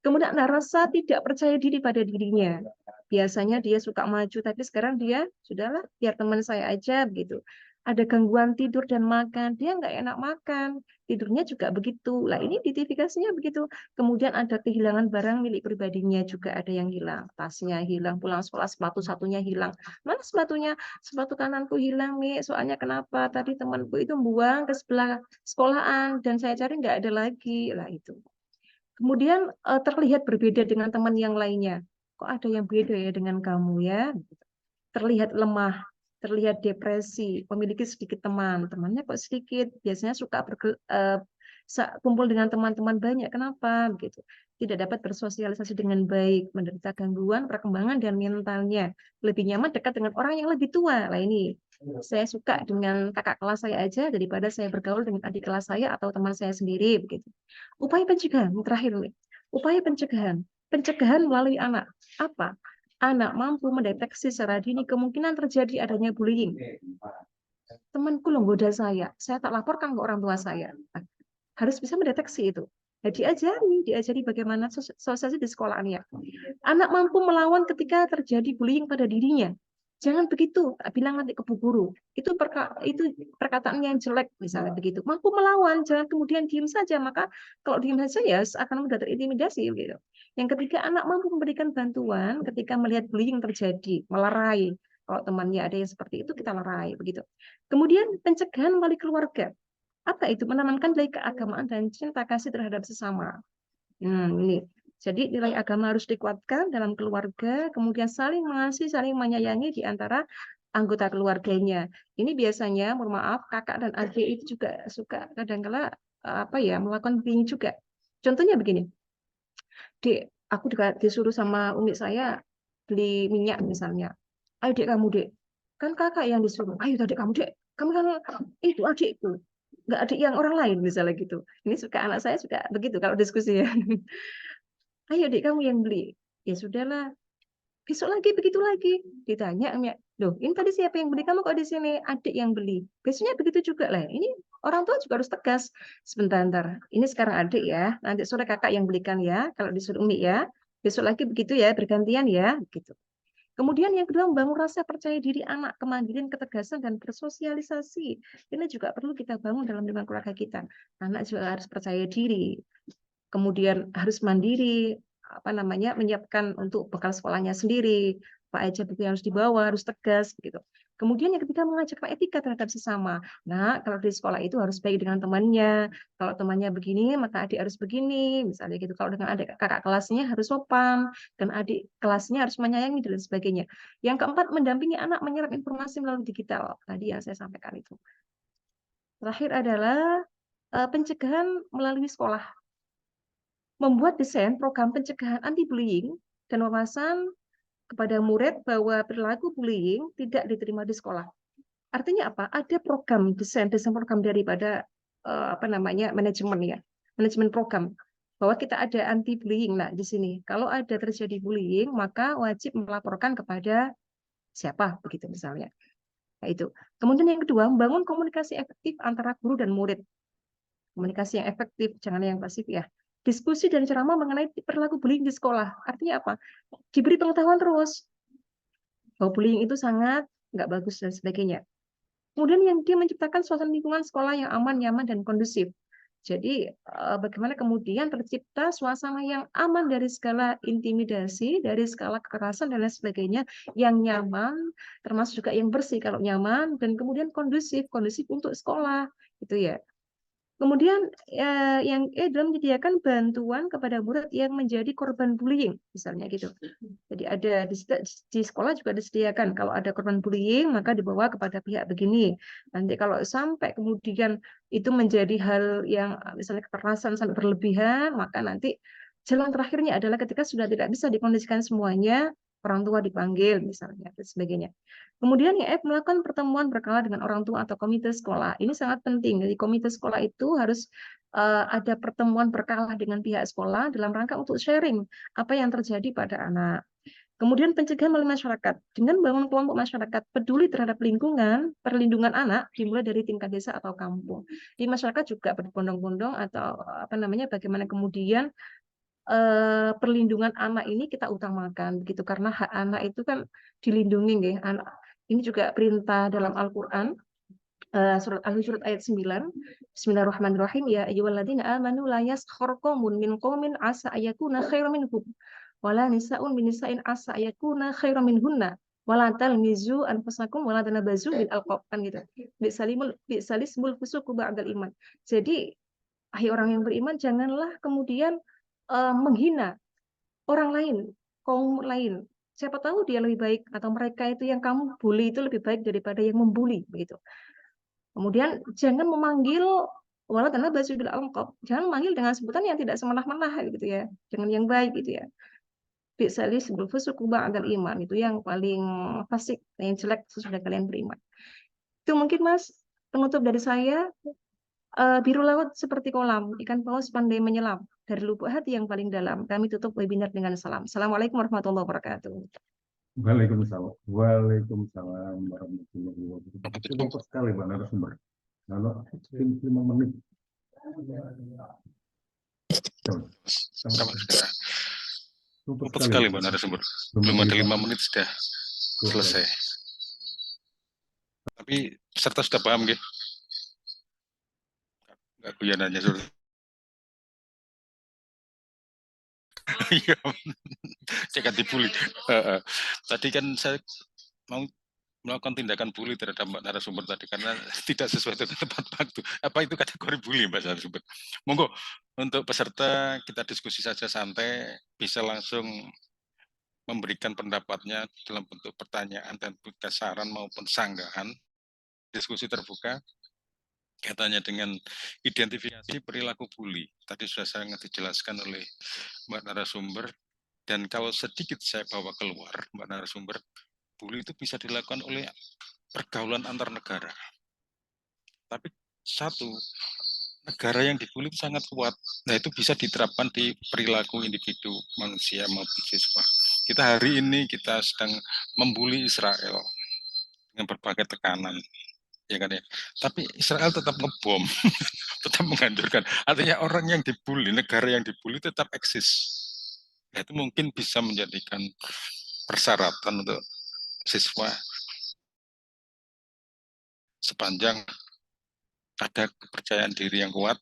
Kemudian ada rasa tidak percaya diri pada dirinya. Biasanya dia suka maju, tapi sekarang dia, sudahlah, biar teman saya aja, begitu. Ada gangguan tidur dan makan, dia nggak enak makan, tidurnya juga begitu. Lah ini identifikasinya begitu. Kemudian ada kehilangan barang milik pribadinya juga ada yang hilang. Tasnya hilang, pulang sekolah sepatu satunya hilang. Mana sepatunya? Sepatu kananku hilang, Mi. Soalnya kenapa? Tadi temanku itu buang ke sebelah sekolahan dan saya cari nggak ada lagi. Lah itu. Kemudian terlihat berbeda dengan teman yang lainnya. Kok ada yang beda ya dengan kamu ya? Terlihat lemah, terlihat depresi, memiliki sedikit teman. Temannya kok sedikit, biasanya suka kumpul dengan teman-teman banyak. Kenapa? Begitu. Tidak dapat bersosialisasi dengan baik, menderita gangguan perkembangan dan mentalnya. Lebih nyaman dekat dengan orang yang lebih tua. Lah ini, saya suka dengan kakak kelas saya aja daripada saya bergaul dengan adik kelas saya atau teman saya sendiri begitu. Upaya pencegahan terakhir nih. Upaya pencegahan. Pencegahan melalui anak. Apa? Anak mampu mendeteksi secara dini kemungkinan terjadi adanya bullying. Temanku loh goda saya tak laporkan ke orang tua saya. Harus bisa mendeteksi itu. Nah, diajari bagaimana sosialisasi di sekolahannya. Anak mampu melawan ketika terjadi bullying pada dirinya. Jangan begitu, bilang nanti ke bu guru. Itu perkataan yang jelek, misalnya begitu. Mampu melawan, jangan kemudian diam saja. Maka kalau diam saja ya akan mudah terintimidasi. Gitu. Yang ketiga, anak mampu memberikan bantuan ketika melihat bullying terjadi, melerai. Kalau temannya ada yang seperti itu, kita lerai. Begitu. Kemudian pencegahan melalui keluarga. Apa itu? Menanamkan nilai keagamaan dan cinta kasih terhadap sesama. Ini. Jadi nilai agama harus dikuatkan dalam keluarga, kemudian saling mengasihi, saling menyayangi di antara anggota keluarganya. Ini biasanya, mohon maaf, kakak dan adik itu juga suka kadang-kala melakukan bullying juga. Contohnya begini, Dek, aku juga disuruh sama umi saya beli minyak misalnya. Ayo dek kamu dek, kan kakak yang disuruh. Ayo dek kamu dek, kamu kan itu adikku, nggak adik yang orang lain misalnya gitu. Ini suka anak saya suka begitu kalau diskusi ya. Ayo dek kamu yang beli. Ya sudahlah. Besok lagi begitu lagi. Ditanya, loh ini tadi siapa yang beli? Kamu kok di sini? Adik yang beli. Besoknya begitu juga lah. Ini orang tua juga harus tegas. Sebentar, ini sekarang adik ya. Nanti sore kakak yang belikan ya. Kalau disuruh umi ya. Besok lagi begitu ya, bergantian ya. Gitu. Kemudian yang kedua, membangun rasa percaya diri anak, kemandirian, ketegasan, dan bersosialisasi. Ini juga perlu kita bangun dalam lingkungan keluarga kita. Anak juga harus percaya diri. Kemudian harus mandiri, menyiapkan untuk bekal sekolahnya sendiri, apa aja buku yang harus dibawa, harus tegas gitu. Kemudian yang ketiga, mengajarkan etika terhadap sesama. Nah, kalau di sekolah itu harus baik dengan temannya. Kalau temannya begini, maka adik harus begini, misalnya gitu. Kalau dengan adik kakak kelasnya harus sopan, dan adik kelasnya harus menyayangi dan sebagainya. Yang keempat, mendampingi anak menyerap informasi melalui digital. Tadi yang saya sampaikan itu. Terakhir adalah pencegahan melalui sekolah. Membuat desain program pencegahan anti-bullying dan wawasan kepada murid bahwa perilaku bullying tidak diterima di sekolah. Artinya apa? Ada program desain program daripada manajemen ya, manajemen program bahwa kita ada anti-bullying. Nah, di sini kalau ada terjadi bullying maka wajib melaporkan kepada siapa begitu misalnya. Nah, itu. Kemudian yang kedua, membangun komunikasi efektif antara guru dan murid. Komunikasi yang efektif, jangan yang pasif ya. Diskusi dan ceramah mengenai perilaku bullying di sekolah. Artinya apa? Diberi pengetahuan terus bahwa bullying itu sangat nggak bagus dan sebagainya. Kemudian yang dia menciptakan suasana lingkungan sekolah yang aman, nyaman, dan kondusif. Jadi bagaimana kemudian tercipta suasana yang aman dari segala intimidasi, dari skala kekerasan dan lain sebagainya, yang nyaman, termasuk juga yang bersih kalau nyaman, dan kemudian kondusif untuk sekolah, gitu ya. Kemudian yang dalam menyediakan bantuan kepada murid yang menjadi korban bullying, misalnya gitu. Jadi ada di sekolah juga disediakan kalau ada korban bullying maka dibawa kepada pihak begini. Nanti kalau sampai kemudian itu menjadi hal yang misalnya kekerasan sampai berlebihan, maka nanti jalan terakhirnya adalah ketika sudah tidak bisa dikondisikan semuanya, orang tua dipanggil misalnya dan sebagainya. Kemudian yang melakukan pertemuan berkala dengan orang tua atau komite sekolah. Ini sangat penting. Jadi komite sekolah itu harus ada pertemuan berkala dengan pihak sekolah dalam rangka untuk sharing apa yang terjadi pada anak. Kemudian pencegahan melalui masyarakat. Dengan bangun kelompok masyarakat peduli terhadap lingkungan, perlindungan anak dimulai dari tingkat desa atau kampung. Di masyarakat juga berbondong-bondong atau bagaimana kemudian perlindungan anak ini kita utamakan begitu karena hak anak itu kan dilindungi nggih. Anak ini juga perintah dalam Al-Qur'an surat Al-Hujurat ayat 9. Bismillahirrahmanirrahim. Ya ayyuhalladzina amanu la yaskhar qaumun min qaumin asa ayakuna khairan minhum wala nisa'un min nisa'in asa ayakuna khairan minhunna wala talmizu anfusakum wala tanabazu bil alqab kan gitu. Bisalismul fusuqu ba'dal iman. Jadi hai orang yang beriman janganlah kemudian menghina orang lain, kaum lain. Siapa tahu dia lebih baik atau mereka itu yang kamu bully itu lebih baik daripada yang membuli begitu. Kemudian jangan memanggil Wala tanabazu bil alqab. Jangan manggil dengan sebutan yang tidak semenah-menah gitu ya. Jangan yang baik gitu ya. Bi'sal ismul fusuqu ba'dal iman. Itu yang paling fasik, yang jelek sesudah kalian beriman. Itu mungkin Mas penutup dari saya. Biru laut seperti kolam, ikan paus pandai menyelam. Dari lubuk hati yang paling dalam, kami tutup webinar dengan salam. Assalamualaikum warahmatullahi wabarakatuh. Waalaikumsalam. Waalaikumsalam warahmatullahi wabarakatuh. Cepat sekali Mbak narasumber. Kalau 5 menit. Sama sudah. Cepat Cepat sekali Mbak narasumber. Belum ada 5 menit sudah selesai. Tapi peserta sudah paham nggih? Enggak guyanannya sudah. Iya. Cekat dibully. Tadi kan saya mau melakukan tindakan bully terhadap Mbak narasumber tadi karena tidak sesuai dengan tepat waktu. Apa itu kategori bully Mbak narasumber? Monggo untuk peserta kita diskusi saja santai, bisa langsung memberikan pendapatnya dalam bentuk pertanyaan dan saran maupun sanggahan. Diskusi terbuka kaitannya dengan identifikasi perilaku bully. Tadi sudah sangat dijelaskan oleh Mbak narasumber, dan kalau sedikit saya bawa keluar Mbak narasumber, bully itu bisa dilakukan oleh pergaulan antar negara. Tapi satu, negara yang dibully itu sangat kuat. Nah, itu bisa diterapkan di perilaku individu manusia maupun siswa. Kita hari ini kita sedang membuli Israel dengan berbagai tekanan, ya kan ya. Tapi Israel tetap ngebom, tetap menghancurkan. Artinya orang yang dibully, negara yang dibully tetap eksis. Nah, itu mungkin bisa menjadikan persyaratan untuk siswa sepanjang ada kepercayaan diri yang kuat,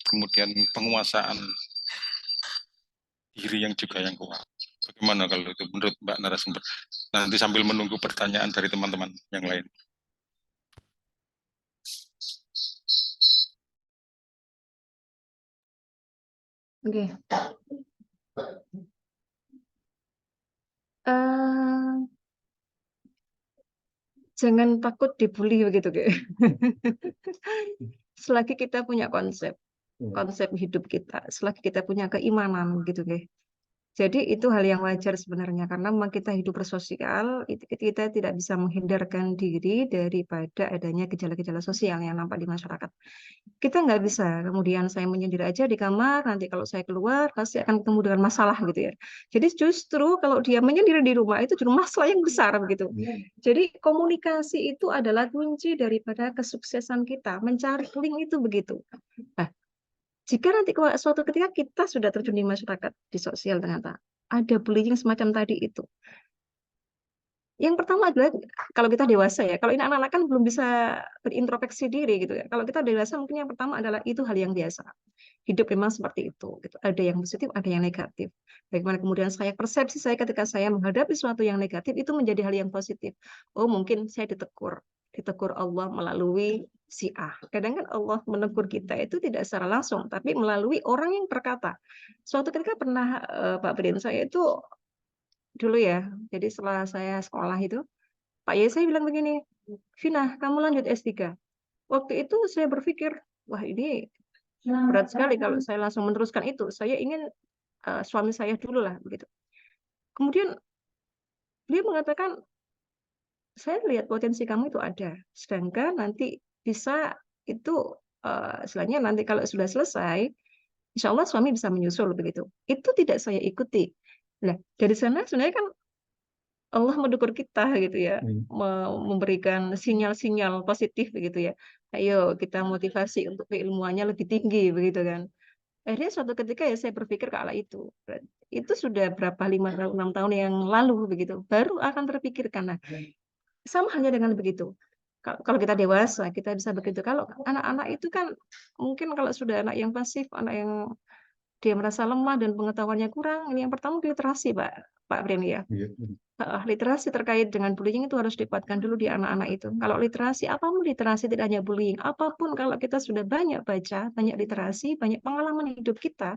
kemudian penguasaan diri yang juga yang kuat. Bagaimana kalau itu menurut Mbak narasumber? Nanti sambil menunggu pertanyaan dari teman-teman yang lain. Oke. Jangan takut dibully begitu, Ge. Selagi kita punya konsep hidup kita, selagi kita punya keimanan gitu, Ge. Jadi itu hal yang wajar sebenarnya karena memang kita hidup bersosial, kita tidak bisa menghindarkan diri daripada adanya gejala-gejala sosial yang nampak di masyarakat. Kita nggak bisa kemudian saya menyendiri aja di kamar, nanti kalau saya keluar pasti akan ketemu dengan masalah gitu ya. Jadi justru kalau dia menyendiri di rumah itu justru masalah yang besar begitu. Jadi komunikasi itu adalah kunci daripada kesuksesan kita, mencari link itu begitu. Nah, jika nanti suatu ketika kita sudah terjun di masyarakat, di sosial ternyata ada bullying semacam tadi itu. Yang pertama adalah kalau kita dewasa ya, kalau ini anak-anak kan belum bisa berintrospeksi diri gitu ya. Kalau kita dewasa mungkin yang pertama adalah itu hal yang biasa. Hidup memang seperti itu gitu. Ada yang positif, ada yang negatif. Bagaimana kemudian persepsi saya ketika saya menghadapi sesuatu yang negatif itu menjadi hal yang positif. Oh, mungkin saya ditegur Allah melalui si A. Kadang kan Allah menegur kita itu tidak secara langsung, tapi melalui orang yang berkata. Suatu ketika pernah Pak Brin, saya itu dulu ya, jadi setelah saya sekolah itu, Pak Yai saya bilang begini, Vina, kamu lanjut S3. Waktu itu saya berpikir, wah ini berat sekali kalau saya langsung meneruskan itu. Saya ingin suami saya dulu lah begitu. Kemudian dia mengatakan, saya lihat potensi kamu itu ada, sedangkan nanti bisa itu istilahnya nanti kalau sudah selesai, insya Allah suami bisa menyusul begitu. Itu tidak saya ikuti. Nah, dari sana sebenarnya kan Allah mendukung kita gitu ya, memberikan sinyal-sinyal positif begitu ya. Ayo kita motivasi untuk keilmuannya lebih tinggi begitu kan. Akhirnya suatu ketika ya saya berpikir ke arah itu. Itu sudah berapa 5 tahun 6 tahun yang lalu begitu. Baru akan terpikirkan. Nah, sama halnya dengan begitu. Kalau kita dewasa kita bisa begitu. Kalau anak-anak itu kan mungkin kalau sudah anak yang pasif, anak yang dia merasa lemah dan pengetahuannya kurang, ini yang pertama literasi Pak Bren ya. Literasi terkait dengan bullying itu harus dikuatkan dulu di anak-anak itu. Kalau literasi, apapun literasi tidak hanya bullying, apapun kalau kita sudah banyak baca, banyak literasi, banyak pengalaman hidup kita,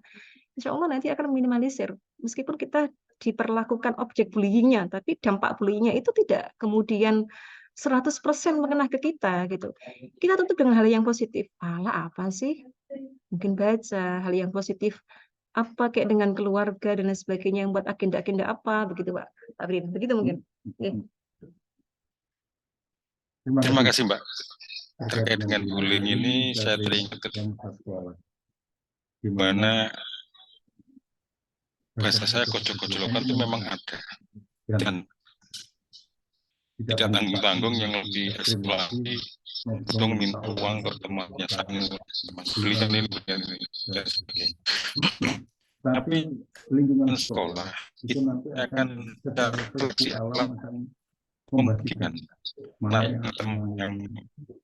insya Allah nanti akan meminimalisir. Meskipun kita diperlakukan objek bullyingnya, tapi dampak bullyingnya itu tidak kemudian 100% mengena ke kita gitu. Kita tutup dengan hal yang positif. Alah apa sih? Mungkin baca hal yang positif apa kayak dengan keluarga dan lain sebagainya yang buat agenda-agenda apa begitu Pak Brin. Begitu mungkin. Oke. Terima kasih Mbak. Terkait Terkait dengan bullying ini saya teringat di mana bahasa saya kocok-kocolokan itu memang ada dan tidak tanggung-tanggung yang lebih eksploitasi untuk minta uang ke temannya saling belikan ini belikan ini dan sebagainya. Tapi lingkungan sekolah itu nanti akan secara seleksi alam alam akan membagikan mana naik ke teman yang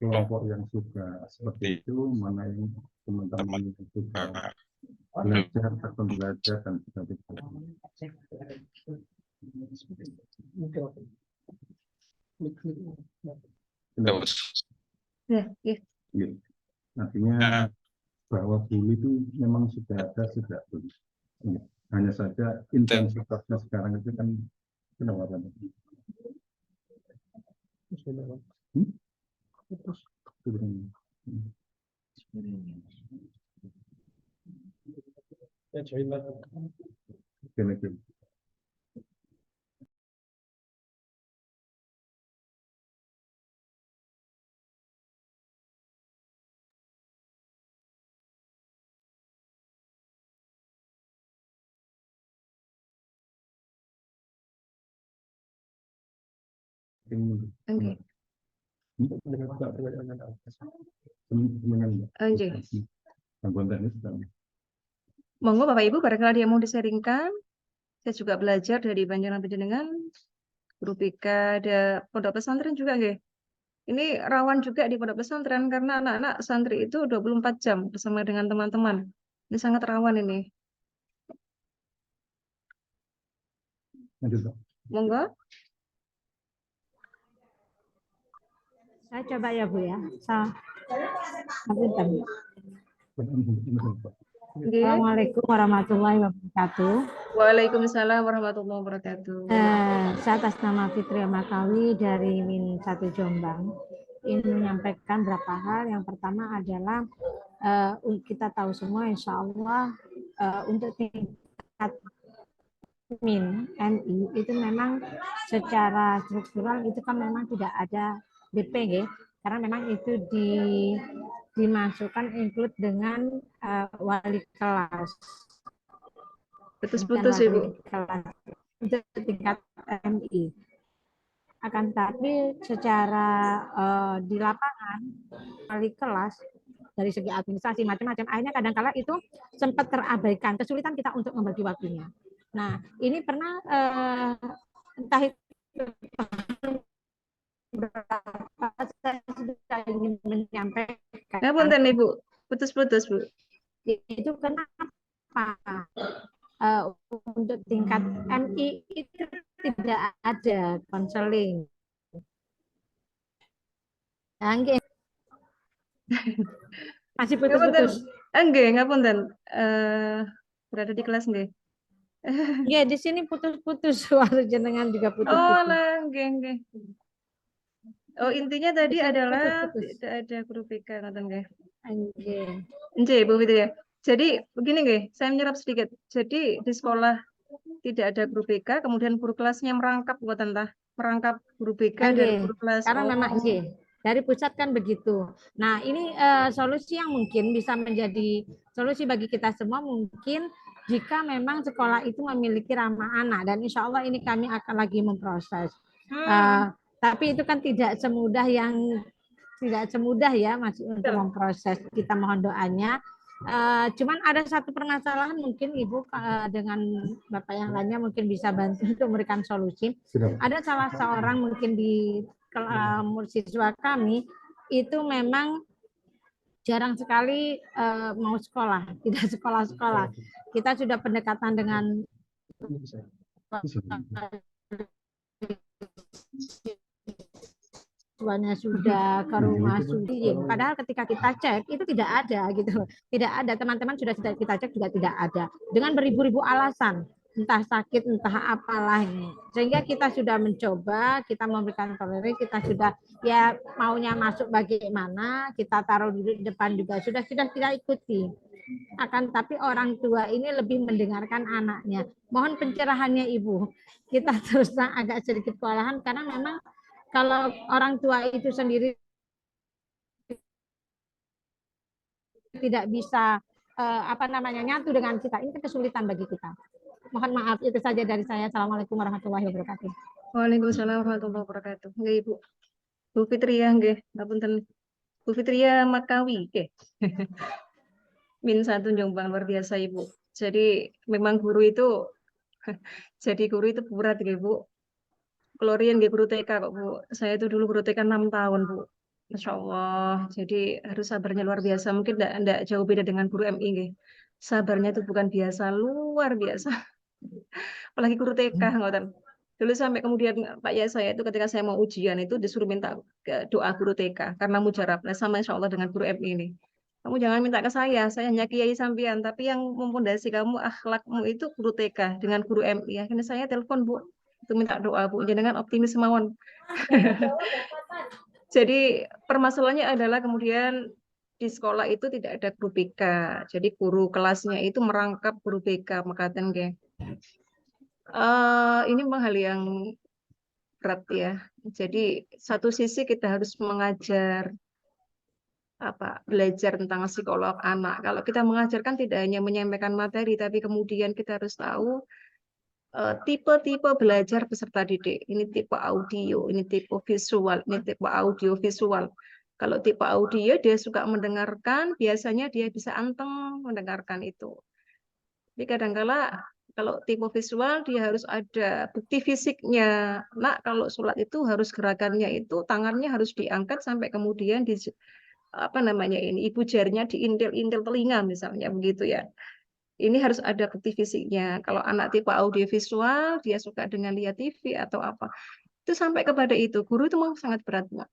kelompok yang suka seperti itu, mana yang teman-teman yang suka belajar atau belajar dan sebagainya. terus. Ya, ya. Iya. Artinya bahwa bully itu memang sudah ada sejak dulu. Iya. Hanya saja intensitasnya sekarang itu kan kenapa kan? Oke. Oke. Monggo Bapak Ibu, barangkali ada yang mau disaringkan. Saya juga belajar dari panjenengan guru BK, ada pondok pesantren juga nggih. Ini rawan juga di pondok pesantren karena anak-anak santri itu 24 jam bersama dengan teman-teman. Ini sangat rawan ini. Monggo. Saya coba ya Bu ya. Assalamualaikum warahmatullahi wabarakatuh. Waalaikumsalam warahmatullahi wabarakatuh. Saya atas nama Fitri Makawi dari Min 1 Jombang ingin menyampaikan beberapa hal. Yang pertama adalah kita tahu semua insya Allah untuk tingkat Min MI itu memang secara struktural itu kan memang tidak ada DP karena memang itu dimasukkan include dengan wali kelas. Putus-putus Ibu. Untuk tingkat MI. Akan tetapi secara di lapangan wali kelas dari segi administrasi macam-macam akhirnya kadang-kala itu sempat terabaikan, kesulitan kita untuk membagi waktunya. Nah, ini pernah entah itu saya sudah ingin menyampaikan. Ngapunten Ibu, putus-putus Bu. Itu kenapa untuk tingkat MI itu tidak ada konseling. Masih putus-putus. Enggak, ngapunten. Berada di kelas nggih. Ya, di sini putus-putus, suara jenengan juga putus-putus. Oh, lah, nggih. Oh, intinya tadi adalah tidak ada guru BK ngoten nggih. Nggih, Bu Fitri ya. Jadi begini nggih, saya menyerap sedikit. Jadi di sekolah tidak ada guru BK, kemudian guru kelasnya merangkap ngoten tah, merangkap guru BK dari guru kelas. Karena memang dari pusat kan begitu. Nah, ini solusi yang mungkin bisa menjadi solusi bagi kita semua mungkin jika memang sekolah itu memiliki ramah anak dan insya Allah ini kami akan lagi memproses. Tapi itu kan tidak semudah ya masih untuk memproses. Kita mohon doanya. Cuman ada satu permasalahan mungkin Ibu dengan Bapak yang lainnya mungkin bisa bantu untuk memberikan solusi. Ada salah seorang mungkin di siswa kami itu memang jarang sekali mau sekolah, tidak sekolah-sekolah. Kita sudah pendekatan dengan siswanya sudah ke rumah sudah, padahal ketika kita cek itu tidak ada gitu, tidak ada, teman-teman sudah kita cek juga tidak ada, dengan beribu-ribu alasan. entah sakit, entah apalah ini. Sehingga kita sudah mencoba, kita memberikan toleransi, kita sudah ya maunya masuk bagaimana, kita taruh di depan juga sudah kita ikuti. Akan tapi orang tua ini lebih mendengarkan anaknya. Mohon pencerahannya Ibu. Kita terus terang agak sedikit kewalahan karena memang kalau orang tua itu sendiri tidak bisa nyatu dengan kita, ini kesulitan bagi kita. Mohon maaf, itu saja dari saya. Assalamualaikum warahmatullahi wabarakatuh. Waalaikumsalam warahmatullahi wabarakatuh. Nggih, Ibu. Bu Fitria nggih, ngapunten. Bu Fitria Makawi nggih. Min 1 Jombang, luar biasa Ibu. Jadi memang guru itu jadi guru itu berat nggih, Bu. Kelorian nggih guru TK kok, Bu. Saya itu dulu guru TK 6 tahun, Bu. Masya Allah. Jadi harus sabarnya luar biasa. Mungkin enggak jauh beda dengan guru MI nggih. Sabarnya itu bukan biasa, luar biasa. Apalagi guru TK ngoten. Dulu sampai kemudian Pak Yai saya itu ketika saya mau ujian itu disuruh minta doa guru TK karena mujarab. Nah, sama insya Allah dengan guru MI ini. Kamu jangan minta ke saya hanya kiai sampean, tapi yang memfondasi kamu akhlakmu itu guru TK dengan guru MI. Akhirnya saya telepon Bu, itu minta doa Bu, jangan optimis mawon. Jadi permasalahannya adalah kemudian di sekolah itu tidak ada guru BK. Jadi guru kelasnya itu merangkap guru BK, makaten nggih. Ini memang hal yang berat ya. Jadi satu sisi kita harus mengajar belajar tentang psikolog anak. Kalau kita mengajarkan tidak hanya menyampaikan materi, tapi kemudian kita harus tahu tipe-tipe belajar peserta didik. Ini tipe audio, ini tipe visual, ini tipe audio visual. Kalau tipe audio dia suka mendengarkan, biasanya dia bisa anteng mendengarkan itu. Jadi kadang-kala kalau tipe visual dia harus ada bukti fisiknya. Nak, kalau sholat itu harus gerakannya itu tangannya harus diangkat sampai kemudian di ibu jarinya diintil-intil telinga misalnya begitu ya. Ini harus ada bukti fisiknya. Kalau anak tipe audio visual dia suka dengan lihat TV atau apa. Itu sampai kepada itu guru itu memang sangat berat, Mbak.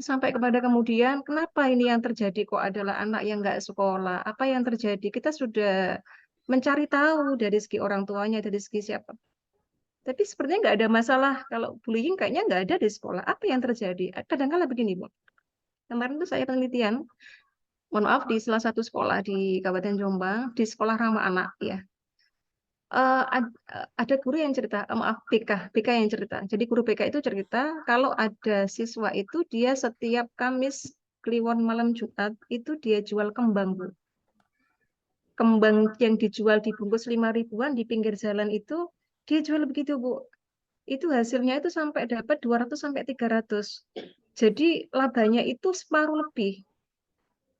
Sampai kepada kemudian kenapa ini yang terjadi kok adalah anak yang nggak sekolah? Apa yang terjadi? Kita sudah mencari tahu dari segi orang tuanya, dari segi siapa. Tapi sepertinya nggak ada masalah. Kalau bullying kayaknya nggak ada di sekolah. Apa yang terjadi? Kadang-kadang begini, Bu. Kemarin tuh saya penelitian, mohon maaf, di salah satu sekolah di Kabupaten Jombang, di sekolah ramah anak ya. Ada guru yang cerita, maaf BK yang cerita. Jadi guru BK itu cerita kalau ada siswa itu dia setiap Kamis Kliwon malam Jumat itu dia jual kembang, Bu. Kembang yang dijual dibungkus 5 ribuan di pinggir jalan itu dia jual begitu, Bu. Itu hasilnya itu sampai dapat 200 sampai 300. Jadi labanya itu separuh lebih.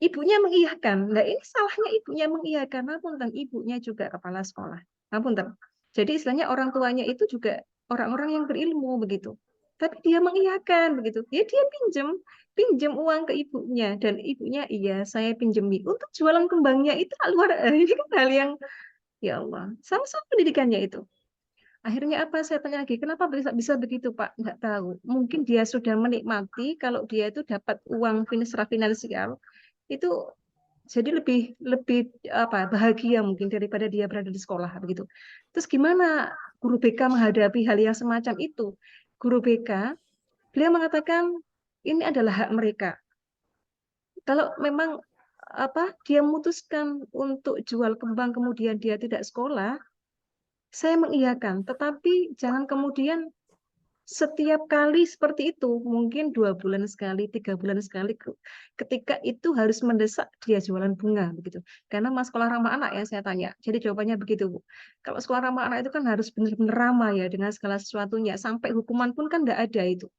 Ibunya mengiyakan. Nah, ini salahnya ibunya mengiyakan. Ngapunten, ibunya juga kepala sekolah. Ngapunten. Jadi istilahnya orang tuanya itu juga orang-orang yang berilmu begitu. Tapi dia mengiyakan begitu. Ya dia pinjam uang ke ibunya dan ibunya iya saya pinjemi untuk jualan kembangnya itu luar ini kan hal yang ya Allah. Sama-sama pendidikannya itu. Akhirnya apa? Saya tanya lagi, kenapa bisa begitu, Pak? Nggak tahu. Mungkin dia sudah menikmati kalau dia itu dapat uang secara finansial itu jadi lebih bahagia mungkin daripada dia berada di sekolah begitu. Terus gimana guru BK menghadapi hal yang semacam itu? Guru BK beliau mengatakan ini adalah hak mereka. Kalau memang dia memutuskan untuk jual kembang kemudian dia tidak sekolah, saya mengiyakan, tetapi jangan kemudian setiap kali seperti itu, mungkin 2 bulan sekali, 3 bulan sekali, ketika itu harus mendesak dia jualan bunga begitu. Karena mas sekolah ramah anak ya saya tanya. Jadi jawabannya begitu, Bu. Kalau sekolah ramah anak itu kan harus benar-benar ramah ya dengan segala sesuatunya. Sampai hukuman pun kan enggak ada itu.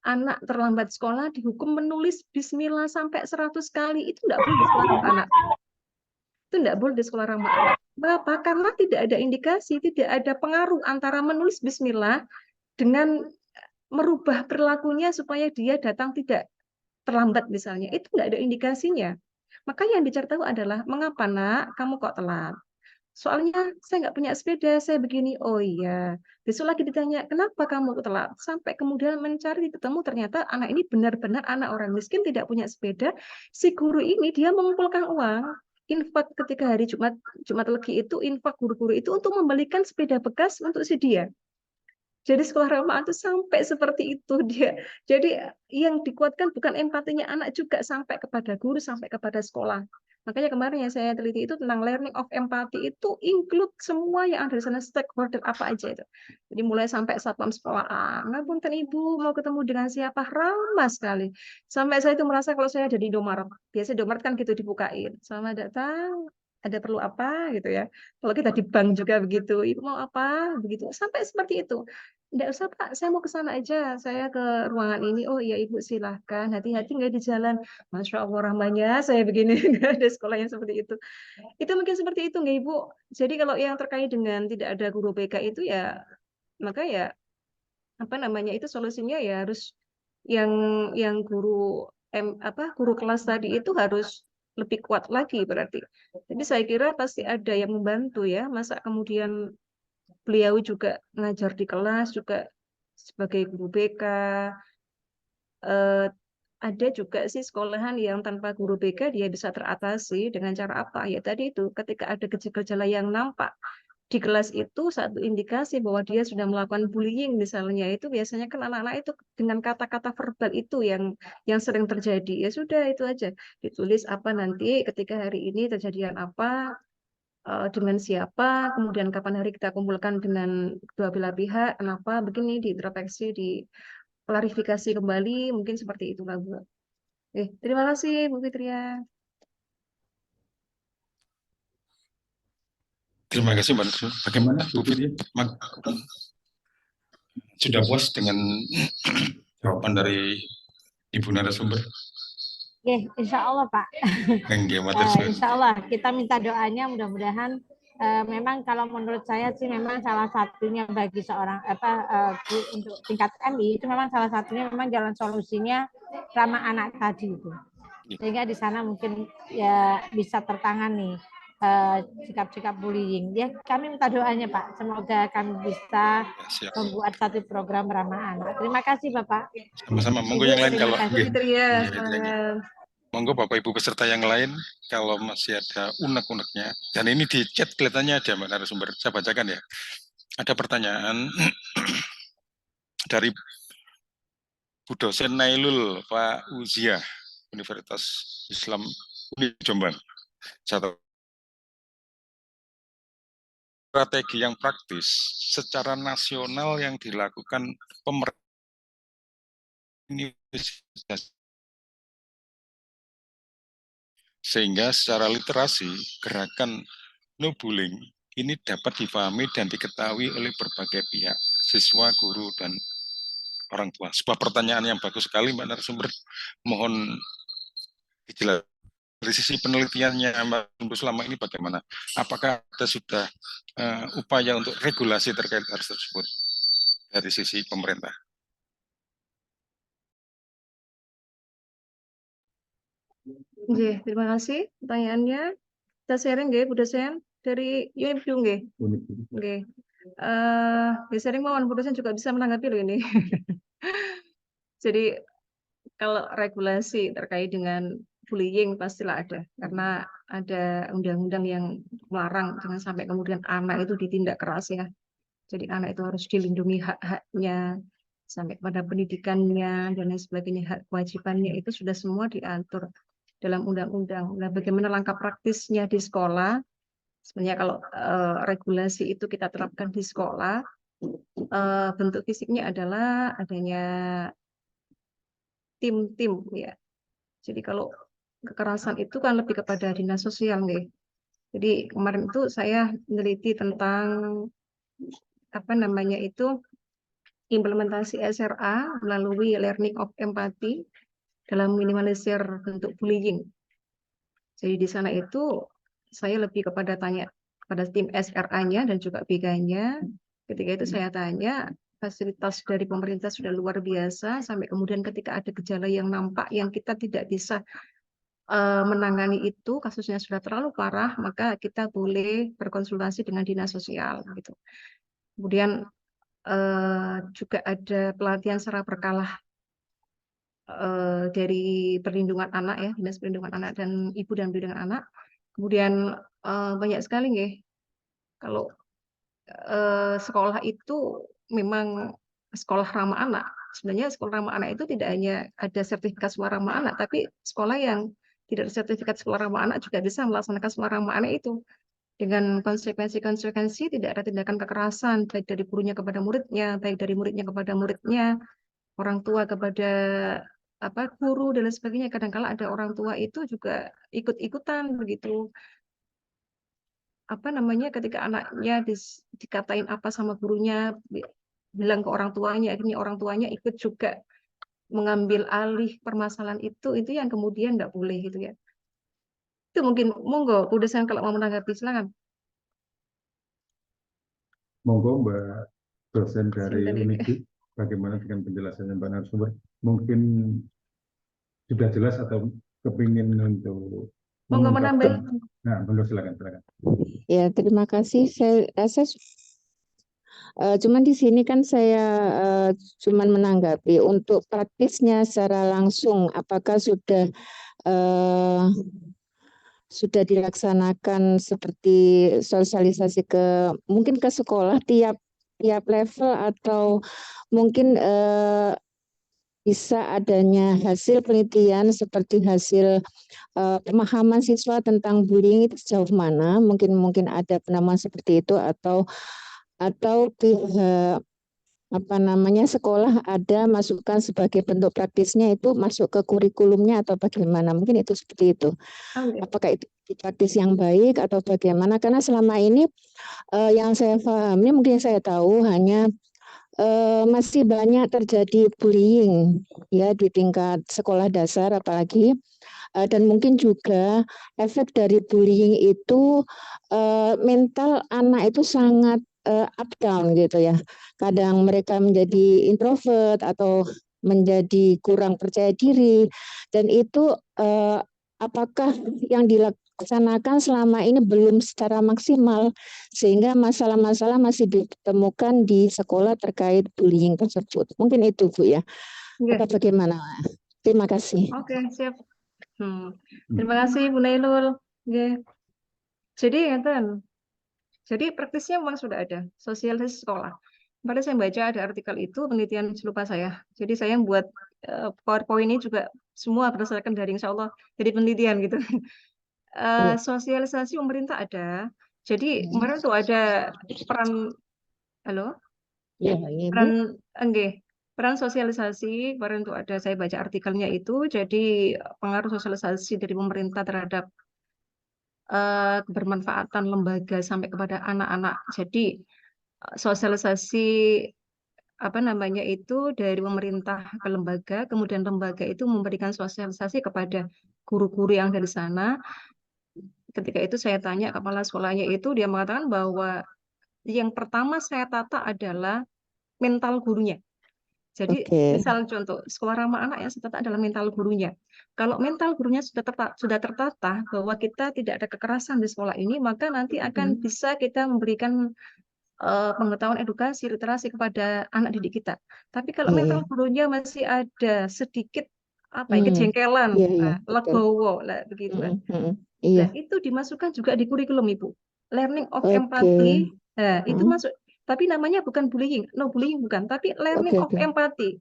Anak terlambat sekolah dihukum menulis bismillah sampai 100 kali. Itu enggak boleh di sekolah ramah anak. Itu enggak boleh di sekolah ramah anak. Bapak, karena tidak ada indikasi, tidak ada pengaruh antara menulis bismillah dengan merubah perilakunya supaya dia datang tidak terlambat misalnya. Itu nggak ada indikasinya. Maka yang dicari tahu adalah, mengapa nak kamu kok telat? Soalnya saya nggak punya sepeda, saya begini. Oh iya. Besok lagi ditanya, kenapa kamu telat? Sampai kemudian mencari ketemu ternyata anak ini benar-benar anak orang miskin, tidak punya sepeda. Si guru ini dia mengumpulkan uang. infak ketika hari Jumat Legi itu, infak guru-guru itu untuk membelikan sepeda bekas untuk si dia. Jadi sekolah ramah itu sampai seperti itu dia. Jadi yang dikuatkan bukan empatinya anak juga sampai kepada guru, sampai kepada sekolah. Makanya kemarin yang saya teliti itu tentang learning of empathy itu include semua yang ada di sana, stakeholder apa aja itu. Jadi mulai sampai satpam sekolah, ngapunten Ibu mau ketemu dengan siapa, ramah sekali. Sampai saya itu merasa kalau saya ada di Indomaret, biasanya Indomaret kan gitu dibukain. Selamat datang, ada perlu apa gitu ya. Kalau kita di bank juga begitu, Ibu mau apa begitu. Sampai seperti itu. Enggak usah Pak, saya mau ke sana aja. Saya ke ruangan ini. Oh iya Ibu silahkan. Hati-hati nggak di jalan. Masya Allah rahmanya saya begini. Nggak ada sekolah yang seperti itu. Itu mungkin seperti itu nggak Ibu. Jadi kalau yang terkait dengan tidak ada guru BK itu ya, maka ya apa namanya itu solusinya ya harus yang guru guru kelas tadi itu harus lebih kuat lagi berarti. Jadi saya kira pasti ada yang membantu ya. Masa kemudian beliau juga ngajar di kelas juga sebagai guru BK. Ada juga sih sekolahan yang tanpa guru BK dia bisa teratasi dengan cara apa? Ya tadi itu ketika ada gejala-gejala yang nampak di kelas itu satu indikasi bahwa dia sudah melakukan bullying misalnya, itu biasanya kan anak-anak itu dengan kata-kata verbal itu yang sering terjadi. Ya sudah itu aja. Ditulis apa nanti ketika hari ini kejadian apa, dengan siapa, kemudian kapan hari kita kumpulkan dengan dua belah pihak, kenapa begini, diintrospeksi, diklarifikasi kembali, mungkin seperti itulah Bu. Terima kasih Bu Fitria. Terima kasih Mbak Nurul. Bagaimana Bu Fitri? Sudah puas dengan jawaban dari Ibu narasumber? Insya Allah Pak. Insya Allah kita minta doanya mudah-mudahan memang kalau menurut saya sih memang salah satunya bagi seorang untuk tingkat MI itu memang salah satunya memang jalan solusinya ramah anak tadi itu. Sehingga di sana mungkin ya bisa tertangani sikap-sikap bullying. Ya kami minta doanya Pak. Semoga kami bisa membuat satu program ramah anak. Terima kasih Bapak. Sama-sama. Monggo yang lain kalau monggo Bapak Ibu peserta yang lain kalau masih ada unek-uneknya. Dan ini di chat kelihatannya ada Mbak narasumber. Saya bacakan ya. Ada pertanyaan dari Bu dosen Nailul Pak Uzia Universitas Islam Uni Jombang. Satu, strategi yang praktis secara nasional yang dilakukan pemerintah universitas sehingga secara literasi gerakan no bullying ini dapat dipahami dan diketahui oleh berbagai pihak, siswa, guru, dan orang tua. Sebuah pertanyaan yang bagus sekali Mbak narasumber. Mohon dijelaskan dari sisi penelitiannya Mbak selama ini bagaimana? Apakah ada sudah upaya untuk regulasi terkait hal tersebut dari sisi pemerintah? Terima kasih pertanyaannya. Kita sharing nggih Bu dosen dari Unibdu nggih. Nggih. Sharing mawon Bu dosen juga bisa menanggapi loh ini. Jadi kalau regulasi terkait dengan bullying pastilah ada, karena ada undang-undang yang melarang jangan sampai kemudian anak itu ditindak keras ya. Jadi anak itu harus dilindungi hak-haknya sampai pada pendidikannya dan lain sebagainya, hak kewajibannya itu sudah semua diatur dalam undang-undang. Nah, bagaimana langkah praktisnya di sekolah? Sebenarnya kalau regulasi itu kita terapkan di sekolah, bentuk fisiknya adalah adanya tim-tim ya. Jadi kalau kekerasan itu kan lebih kepada dinas sosial nih. Jadi kemarin itu saya meneliti tentang apa namanya itu implementasi SRA melalui learning of empathy dalam minimalisir bentuk bullying. Jadi di sana itu saya lebih kepada tanya kepada tim SRA-nya dan juga BK-nya. Ketika itu saya tanya, fasilitas dari pemerintah sudah luar biasa, sampai kemudian ketika ada gejala yang nampak yang kita tidak bisa menangani itu, kasusnya sudah terlalu parah, maka kita boleh berkonsultasi dengan dinas sosial. Gitu. Kemudian juga ada pelatihan secara berkala dari perlindungan anak ya, dinas perlindungan anak dan ibu dan perlindungan anak Kemudian banyak sekali nggih. Kalau sekolah itu memang sekolah ramah anak. Sebenarnya sekolah ramah anak itu tidak hanya ada sertifikat sekolah ramah anak, tapi sekolah yang tidak ada sertifikat sekolah ramah anak juga bisa melaksanakan sekolah ramah anak itu dengan konsekuensi-konsekuensi tidak ada tindakan kekerasan baik dari gurunya kepada muridnya, baik dari muridnya kepada muridnya, orang tua kepada guru dan lain sebagainya. Kadang-kala ada orang tua itu juga ikut-ikutan begitu. Ketika anaknya dikatain apa sama gurunya, bilang ke orang tuanya, akhirnya orang tuanya ikut juga mengambil alih permasalahan itu yang kemudian nggak boleh gitu ya. Itu mungkin, monggo, Bu Desan kalau mau menanggapi, silakan. Monggo Mbak dosen dari Silakan. Unidi, bagaimana dengan penjelasannya Mbak narasumber? Mungkin sudah jelas atau kepingin untuk Monggo menambah. Nah, monggo silakan. Ya, terima kasih. Saya rasa cuman di sini kan saya cuman menanggapi untuk praktisnya secara langsung, apakah sudah dilaksanakan seperti sosialisasi mungkin ke sekolah tiap level, atau mungkin bisa adanya hasil penelitian seperti hasil pemahaman siswa tentang bullying itu sejauh mana, mungkin ada penemuan seperti itu, atau pihak sekolah ada masukan sebagai bentuk praktisnya itu masuk ke kurikulumnya atau bagaimana, mungkin itu seperti itu. Apakah itu praktis yang baik atau bagaimana, karena selama ini yang saya pahami, mungkin saya tahu hanya masih banyak terjadi bullying ya di tingkat sekolah dasar apalagi, dan mungkin juga efek dari bullying itu mental anak itu sangat up down gitu ya. Kadang mereka menjadi introvert atau menjadi kurang percaya diri, dan itu apakah yang dilaksanakan selama ini belum secara maksimal sehingga masalah-masalah masih ditemukan di sekolah terkait bullying tersebut. Mungkin itu Bu ya. Atau bagaimana? Terima kasih. Oke, siap. Terima kasih Bu Nailul. Jadi praktisnya memang sudah ada sosialisasi sekolah. Kemarin saya baca ada artikel itu, penelitian lupa saya. Jadi saya yang buat PowerPoint ini juga semua berdasarkan dari insya Allah dari penelitian gitu. Sosialisasi pemerintah ada. Jadi kemarin tuh ada peran, halo? Peran sosialisasi kemarin tuh ada, saya baca artikelnya itu. Jadi pengaruh sosialisasi dari pemerintah terhadap kebermanfaatan lembaga sampai kepada anak-anak. Jadi sosialisasi itu dari pemerintah ke lembaga, kemudian lembaga itu memberikan sosialisasi kepada guru-guru yang dari sana. Ketika itu saya tanya kepala sekolahnya itu, dia mengatakan bahwa yang pertama saya tata adalah mental gurunya. Jadi misal contoh sekolah ramah anak yang saya tata adalah mental gurunya. Kalau mental gurunya sudah tertata bahwa kita tidak ada kekerasan di sekolah ini, maka nanti akan bisa kita memberikan pengetahuan edukasi literasi kepada anak didik kita. Tapi kalau mental gurunya masih ada sedikit kejengkelan, legowo lah begitu kan. Nah, itu dimasukkan juga di kurikulum Ibu. Learning of empathy. Nah, itu masuk. Tapi namanya bukan bullying, no bullying bukan, tapi learning of empathy.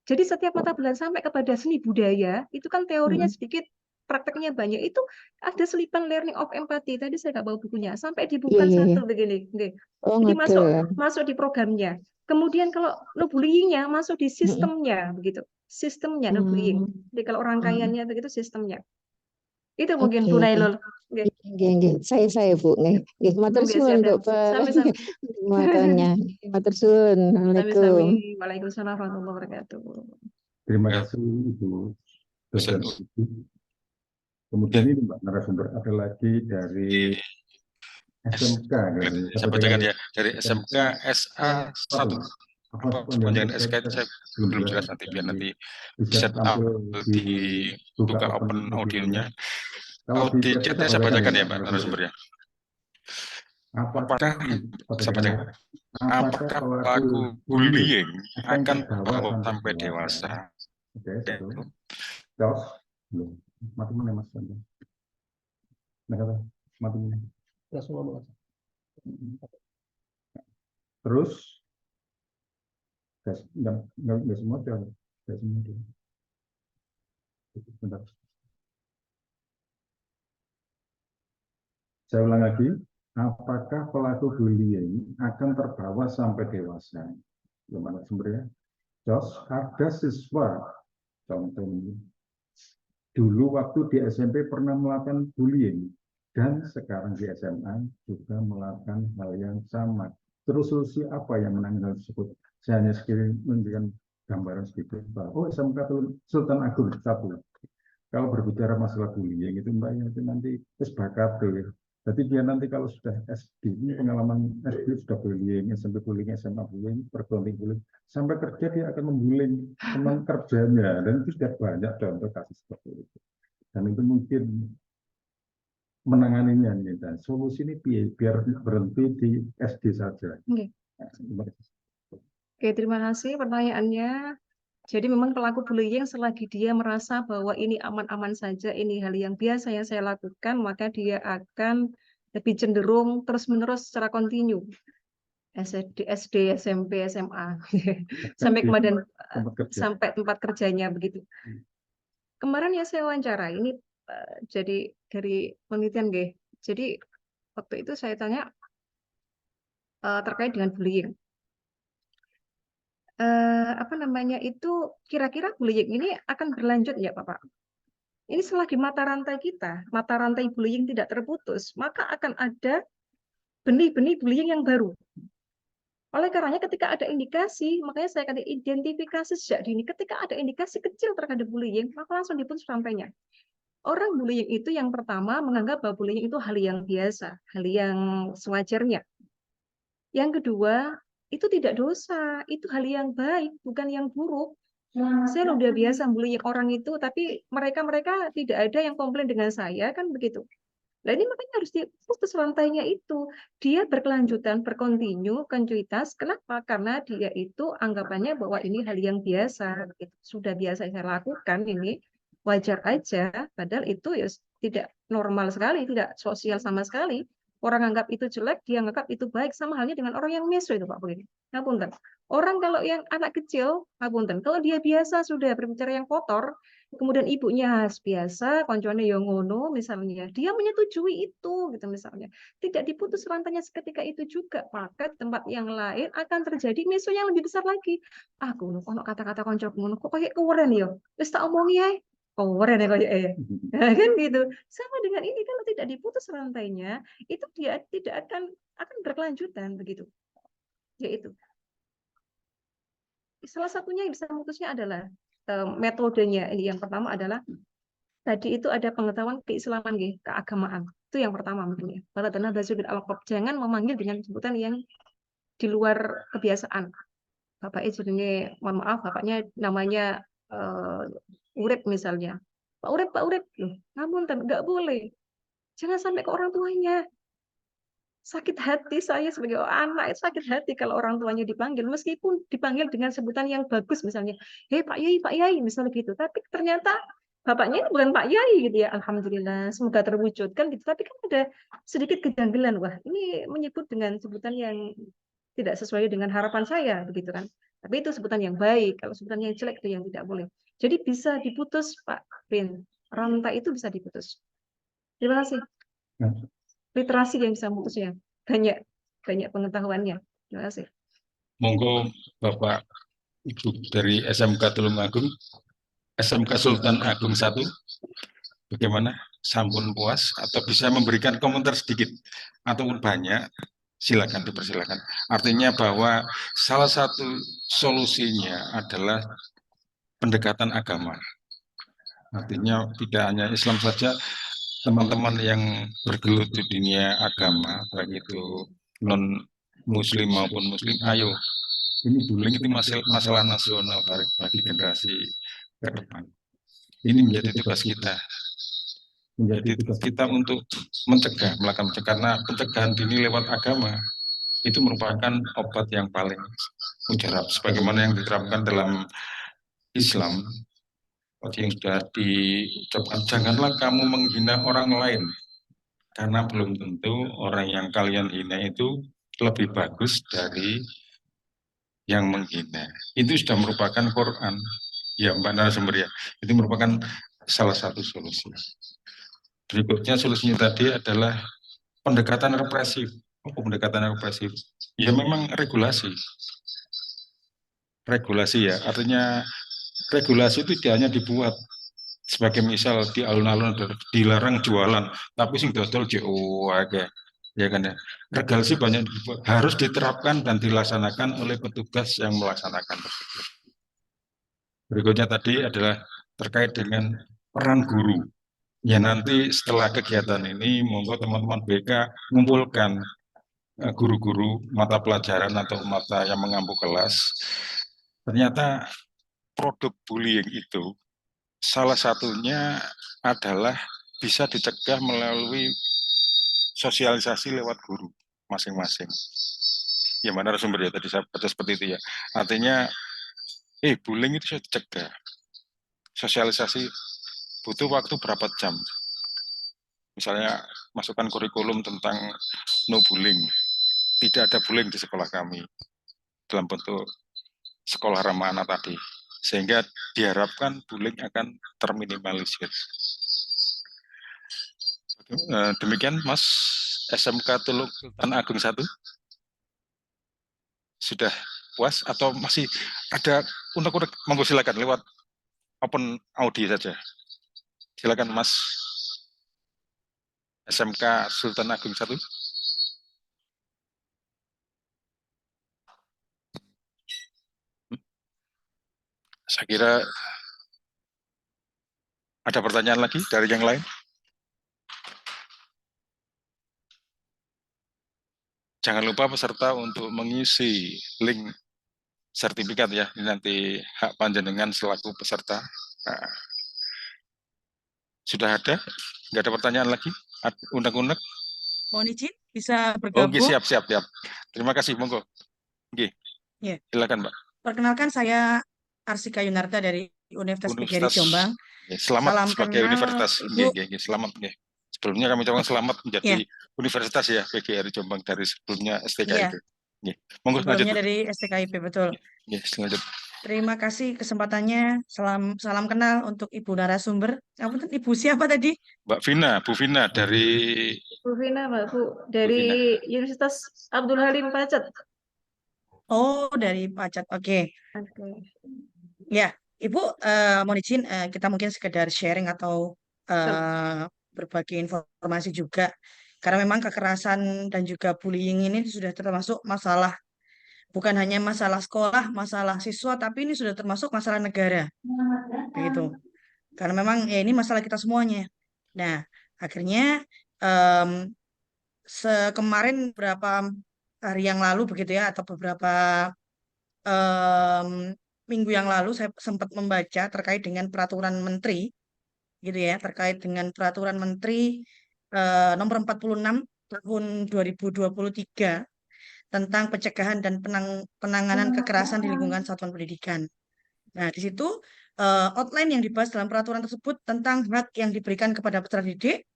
Jadi setiap mata pelajaran sampai kepada seni budaya, itu kan teorinya sedikit, prakteknya banyak. Itu ada selipan learning of empathy. Tadi saya nggak bawa bukunya, sampai dibuka satu begini. Jadi masuk di programnya. Kemudian kalau no bullyingnya masuk di sistemnya, begitu. Sistemnya no bullying. Jadi kalau rangkaiannya begitu sistemnya. Itu mungkin Bu Nailul. Saya Bu. Matur suwun untuk penguatannya. Matur suwun. Waalaikumsalam warahmatullahi wabarakatuh. Terima kasih Ibu dosen. Kemudian ini Mbak narasumber ada lagi dari SMK. Saya bacakan ya, dari SMK SA 1. Penjagaan SK itu saya belum jelas, nanti bisa dibuka open audionya. Kalau di chatnya saya bacakan ya Pak narasumber ya. Apakah pelaku bullying akan berlaku sampai dewasa? Nah, kata mati. Terus nggak semua dia, nggak semua dia. Bentar. Saya ulang lagi, apakah pelaku bullying akan terbawa sampai dewasa? Gimana sumbernya? Jos, ada siswa, contohnya, dulu waktu di SMP pernah melakukan bullying, dan sekarang di SMA juga melakukan hal yang sama. Terus solusi apa yang menangani hal tersebut? Saya hanya sekali menunjukkan gambaran sedikit bahwa SMK Sultan Agung satu. Kalau berbicara masalah bullying itu Mbak ya, itu nanti bakat ya. Jadi dia nanti kalau sudah SD, ini pengalaman SD sudah bullying, SMP bullying, SMA bullying, perguruan bullying, sampai kerja dia akan membullying teman kerjanya, dan itu sudah banyak contoh kasus seperti itu. Dan itu mungkin menanganinya nih, dan solusi ini biar berhenti di SD saja. Oke, terima kasih pertanyaannya. Jadi memang pelaku bullying selagi dia merasa bahwa ini aman-aman saja, ini hal yang biasa yang saya lakukan, maka dia akan lebih cenderung terus-menerus secara kontinu. SD, SMP, SMA, sampai kemudian sampai tempat kerjanya begitu. Kemarin yang saya wawancara ini jadi dari penelitian, jadi waktu itu saya tanya terkait dengan bullying. Kira-kira bullying ini akan berlanjut ya Bapak? Ini selagi mata rantai bullying tidak terputus, maka akan ada benih-benih bullying yang baru. Oleh karenanya ketika ada indikasi, makanya saya akan identifikasi sejak dini. Ketika ada indikasi kecil terhadap bullying, maka langsung diputus rantainya. Orang bullying itu yang pertama menganggap bahwa bullying itu hal yang biasa, hal yang sewajarnya. Yang kedua, itu tidak dosa, itu hal yang baik, bukan yang buruk. Saya udah biasa bullying orang itu, tapi mereka tidak ada yang komplain dengan saya, kan begitu. Nah ini makanya harus diputus rantainya itu. Dia berkelanjutan, berkontinu, kontinuitas. Kenapa? Karena dia itu anggapannya bahwa ini hal yang biasa. Sudah biasa saya lakukan, ini wajar aja. Padahal itu ya tidak normal sekali, tidak sosial sama sekali. Orang anggap itu jelek, dia anggap itu baik. Sama halnya dengan orang yang meso itu Pak begini. Ngapunten. Orang kalau yang anak kecil, ngapunten. Kalau dia biasa sudah berbicara yang kotor, kemudian ibunya biasa, konconya yang ngono misalnya, dia menyetujui itu gitu misalnya. Tidak diputus rantainya seketika itu juga, maka tempat yang lain akan terjadi meso yang lebih besar lagi. Aku ono kata-kata konco ngono kok kayak keren ya. Wis tak omongi ae. Keren ya kayak nah, kan gitu. Sama dengan ini kalau tidak diputus rantainya, itu dia tidak akan berkelanjutan begitu. Yaitu salah satunya yang bisa memutusnya adalah metodenya. Ini yang pertama adalah tadi itu ada pengetahuan keislaman, keagamaan. Itu yang pertama mungkin ya. Jangan memanggil dengan sebutan yang di luar kebiasaan. Bapaknya jadinya, mohon maaf, bapaknya namanya Urip misalnya. Pak Urip, loh, namun nggak boleh. Jangan sampai ke orang tuanya. Sakit hati saya sebagai anak, sakit hati kalau orang tuanya dipanggil, meskipun dipanggil dengan sebutan yang bagus misalnya, hei Pak Yai, misalnya gitu. Tapi ternyata bapaknya ini bukan Pak Yai gitu ya. Alhamdulillah, semoga terwujudkan gitu. Tapi kan ada sedikit kejanggalan. Wah, ini menyebut dengan sebutan yang tidak sesuai dengan harapan saya, begitu kan. Tapi itu sebutan yang baik. Kalau sebutan yang jelek itu yang tidak boleh. Jadi bisa diputus, Pak Bin. Rantai itu bisa diputus. Terima kasih. Literasi yang bisa memutusnya. Banyak pengetahuannya. Terima kasih. Monggo Bapak Ibu dari SMK Tulungagung, SMK Sultan Agung 1, bagaimana? Sampun puas atau bisa memberikan komentar sedikit ataupun banyak? Silakan, dipersilakan. Artinya bahwa salah satu solusinya adalah pendekatan agama. Artinya tidak hanya Islam saja, teman-teman yang bergelut di dunia agama, baik itu non Muslim maupun Muslim, ayo. Ini bullying itu masalah nasional bagi generasi ke depan. Ini menjadi tugas kita. Menjadi tugas kita untuk melakukan mencegah, karena pencegahan dini lewat agama itu merupakan obat yang paling mujarab, sebagaimana yang diterapkan dalam Islam yang sudah diucapkan, janganlah kamu menghina orang lain Karena belum tentu orang yang kalian hina itu lebih bagus dari yang menghina. Itu sudah merupakan Quran. Ya Mbak narasumber ya, itu merupakan salah satu solusi. Berikutnya solusinya tadi adalah pendekatan represif. Pendekatan represif? Ya memang regulasi. Regulasi ya, artinya regulasi itu tidak hanya dibuat sebagai misal di alun-alun dilarang jualan, tapi sing dodol JO ya kan ya. Regulasi banyak dibuat, harus diterapkan dan dilaksanakan oleh petugas yang melaksanakan tersebut. Berikutnya tadi adalah terkait dengan peran guru. Ya nanti setelah kegiatan ini, monggo teman-teman BK mengumpulkan guru-guru mata pelajaran atau mata yang mengampu kelas. Ternyata produk bullying itu salah satunya adalah bisa dicegah melalui sosialisasi lewat guru masing-masing. Ya mana sumber ya tadi saya baca seperti itu ya. Artinya, bullying itu bisa dicegah. Sosialisasi butuh waktu berapa jam? Misalnya masukkan kurikulum tentang no bullying. Tidak ada bullying di sekolah kami dalam bentuk sekolah ramah anak tadi. Sehingga diharapkan bullying akan terminimalisir. Demikian Mas SMK Tulung Sultan Agung 1. Sudah puas atau masih ada unek-unek? Monggo silakan lewat open audio saja. Silakan Mas SMK Sultan Agung 1. Saya kira ada pertanyaan lagi dari yang lain. Jangan lupa peserta untuk mengisi link sertifikat ya. Ini nanti hak panjenengan selaku peserta. Nah, sudah ada? Nggak ada pertanyaan lagi? Unek-unek? Mohon izin bisa Oke, bergabung. siap. Terima kasih, monggo. Oke, Ya. silakan Mbak. Perkenalkan saya Arsika Yunarta dari Universitas PGRI Jombang. Selamat Salam sebagai kenal, universitas. Ibu. Selamat. Sebelumnya kami ucapkan selamat menjadi Ya. universitas ya PGRI Jombang dari sebelumnya STKIP. Iya. Monggo lanjut. Sebelumnya dari STKIP, betul. Lanjut. Terima kasih kesempatannya. Salam kenal untuk Ibu narasumber. Ibu siapa tadi? Mbak Vina, Bu Vina dari Bu Vina, Mbak Bu, dari Universitas Abdul Halim Pacet. Oh, dari Pacet. Oke. Ya, Ibu, mohon izin kita mungkin sekedar sharing atau berbagi informasi juga. Karena memang kekerasan dan juga bullying ini sudah termasuk masalah, bukan hanya masalah sekolah, masalah siswa, tapi ini sudah termasuk masalah negara. Begitu. Karena memang ya ini masalah kita semuanya. Nah, akhirnya kemarin beberapa hari yang lalu begitu ya, atau beberapa minggu yang lalu saya sempat membaca terkait dengan peraturan menteri, gitu ya, terkait dengan peraturan menteri nomor 46 tahun 2023 tentang pencegahan dan penanganan kekerasan di lingkungan satuan pendidikan. Nah, di situ outline yang dibahas dalam peraturan tersebut tentang hak yang diberikan kepada peserta didik,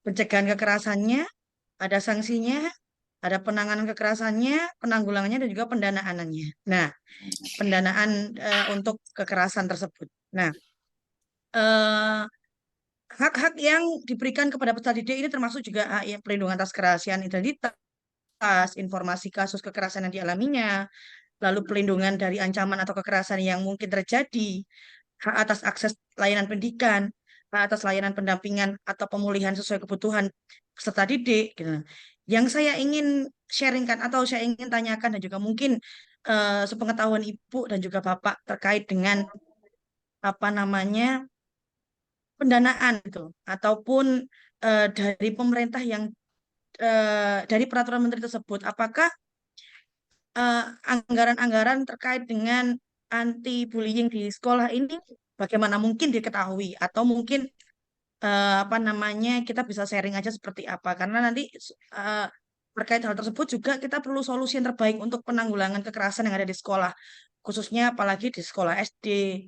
pencegahan kekerasannya, ada sanksinya, ada penanganan kekerasannya, penanggulangannya, dan juga pendanaannya. Nah, pendanaan untuk kekerasan tersebut. Nah, hak-hak yang diberikan kepada peserta didik ini termasuk juga hak yang perlindungan atas kerahasiaan identitas, informasi kasus kekerasan yang dialaminya, lalu pelindungan dari ancaman atau kekerasan yang mungkin terjadi, hak atas akses layanan pendidikan, hak atas layanan pendampingan atau pemulihan sesuai kebutuhan peserta didik. Gitu. Yang saya ingin sharingkan atau saya ingin tanyakan dan juga mungkin sepengetahuan Ibu dan juga Bapak terkait dengan pendanaan itu ataupun dari pemerintah yang dari peraturan menteri tersebut, apakah anggaran-anggaran terkait dengan anti bullying di sekolah ini bagaimana mungkin diketahui atau mungkin kita bisa sharing aja seperti apa, karena nanti terkait hal tersebut juga kita perlu solusi yang terbaik untuk penanggulangan kekerasan yang ada di sekolah, khususnya apalagi di sekolah SD,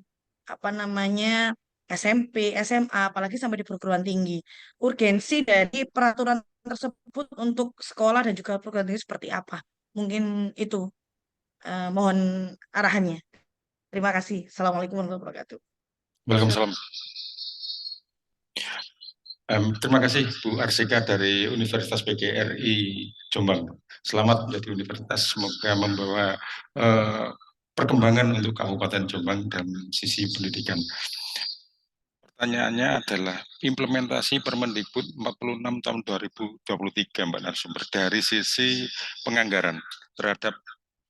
SMP, SMA, apalagi sampai di perguruan tinggi. Urgensi dari peraturan tersebut untuk sekolah dan juga perguruan tinggi seperti apa? Mungkin itu mohon arahannya. Terima kasih. Assalamualaikum warahmatullahi wabarakatuh. Waalaikumsalam. Terima kasih Bu Arsika dari Universitas PGRI Jombang. Selamat menjadi universitas, semoga membawa perkembangan untuk Kabupaten Jombang dan sisi pendidikan. Pertanyaannya adalah implementasi Permendikbud 46 tahun 2023, Mbak Narasumber, dari sisi penganggaran terhadap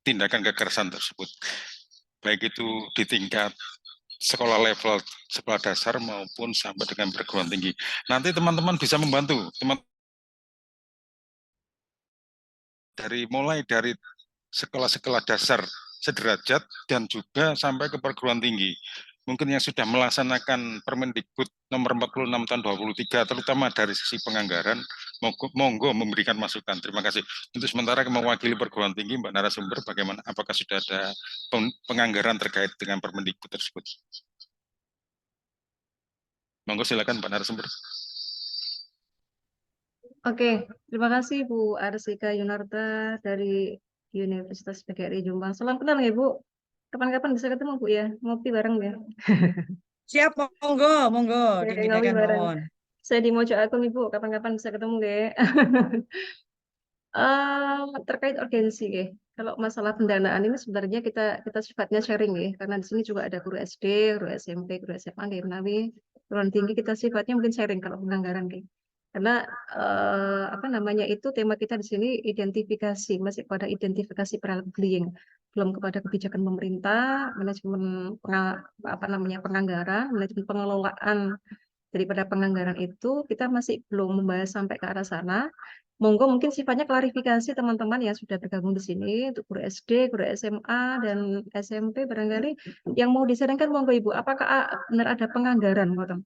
tindakan kekerasan tersebut, baik itu di tingkat sekolah level sekolah dasar maupun sampai dengan perguruan tinggi. Nanti teman-teman bisa membantu, mulai dari sekolah-sekolah dasar sederajat dan juga sampai ke perguruan tinggi. Mungkin yang sudah melaksanakan Permendikbud nomor 46 tahun 2023, terutama dari sisi penganggaran, monggo memberikan masukan. Terima kasih. Untuk sementara mewakili perguruan tinggi, Mbak Narasumber, bagaimana? Apakah sudah ada penganggaran terkait dengan Permendikbud tersebut? Monggo silakan Pak Narasumber. Oke, terima kasih Bu Arsika Yunarta dari Universitas PGRI Jombang. Salam kenal ya Bu. Kapan-kapan bisa ketemu Bu ya, ngopi bareng ya. Siap, monggo, monggo, Ngopi dimintakan bareng. mohon. Saya di Mojo Agung Ibu, kapan-kapan bisa ketemu ya. Terkait urgensi ya. Kalau masalah pendanaan ini sebenarnya kita sifatnya sharing ya, karena di sini juga ada guru SD, guru SMP, guru SMA, kayak menawi perguruan tinggi kita sifatnya mungkin sharing kalau penganggaran kayak. Karena apa namanya itu tema kita di sini identifikasi, masih pada identifikasi perilaku bullying, belum kepada kebijakan pemerintah, manajemen apa namanya penganggaran, manajemen pengelolaan daripada penganggaran itu kita masih belum membahas sampai ke arah sana. Monggo mungkin sifatnya klarifikasi teman-teman yang sudah bergabung di sini untuk guru SD, guru SMA dan SMP barangkali yang mau disarankan monggo Ibu, apakah benar ada penganggaran Mbak?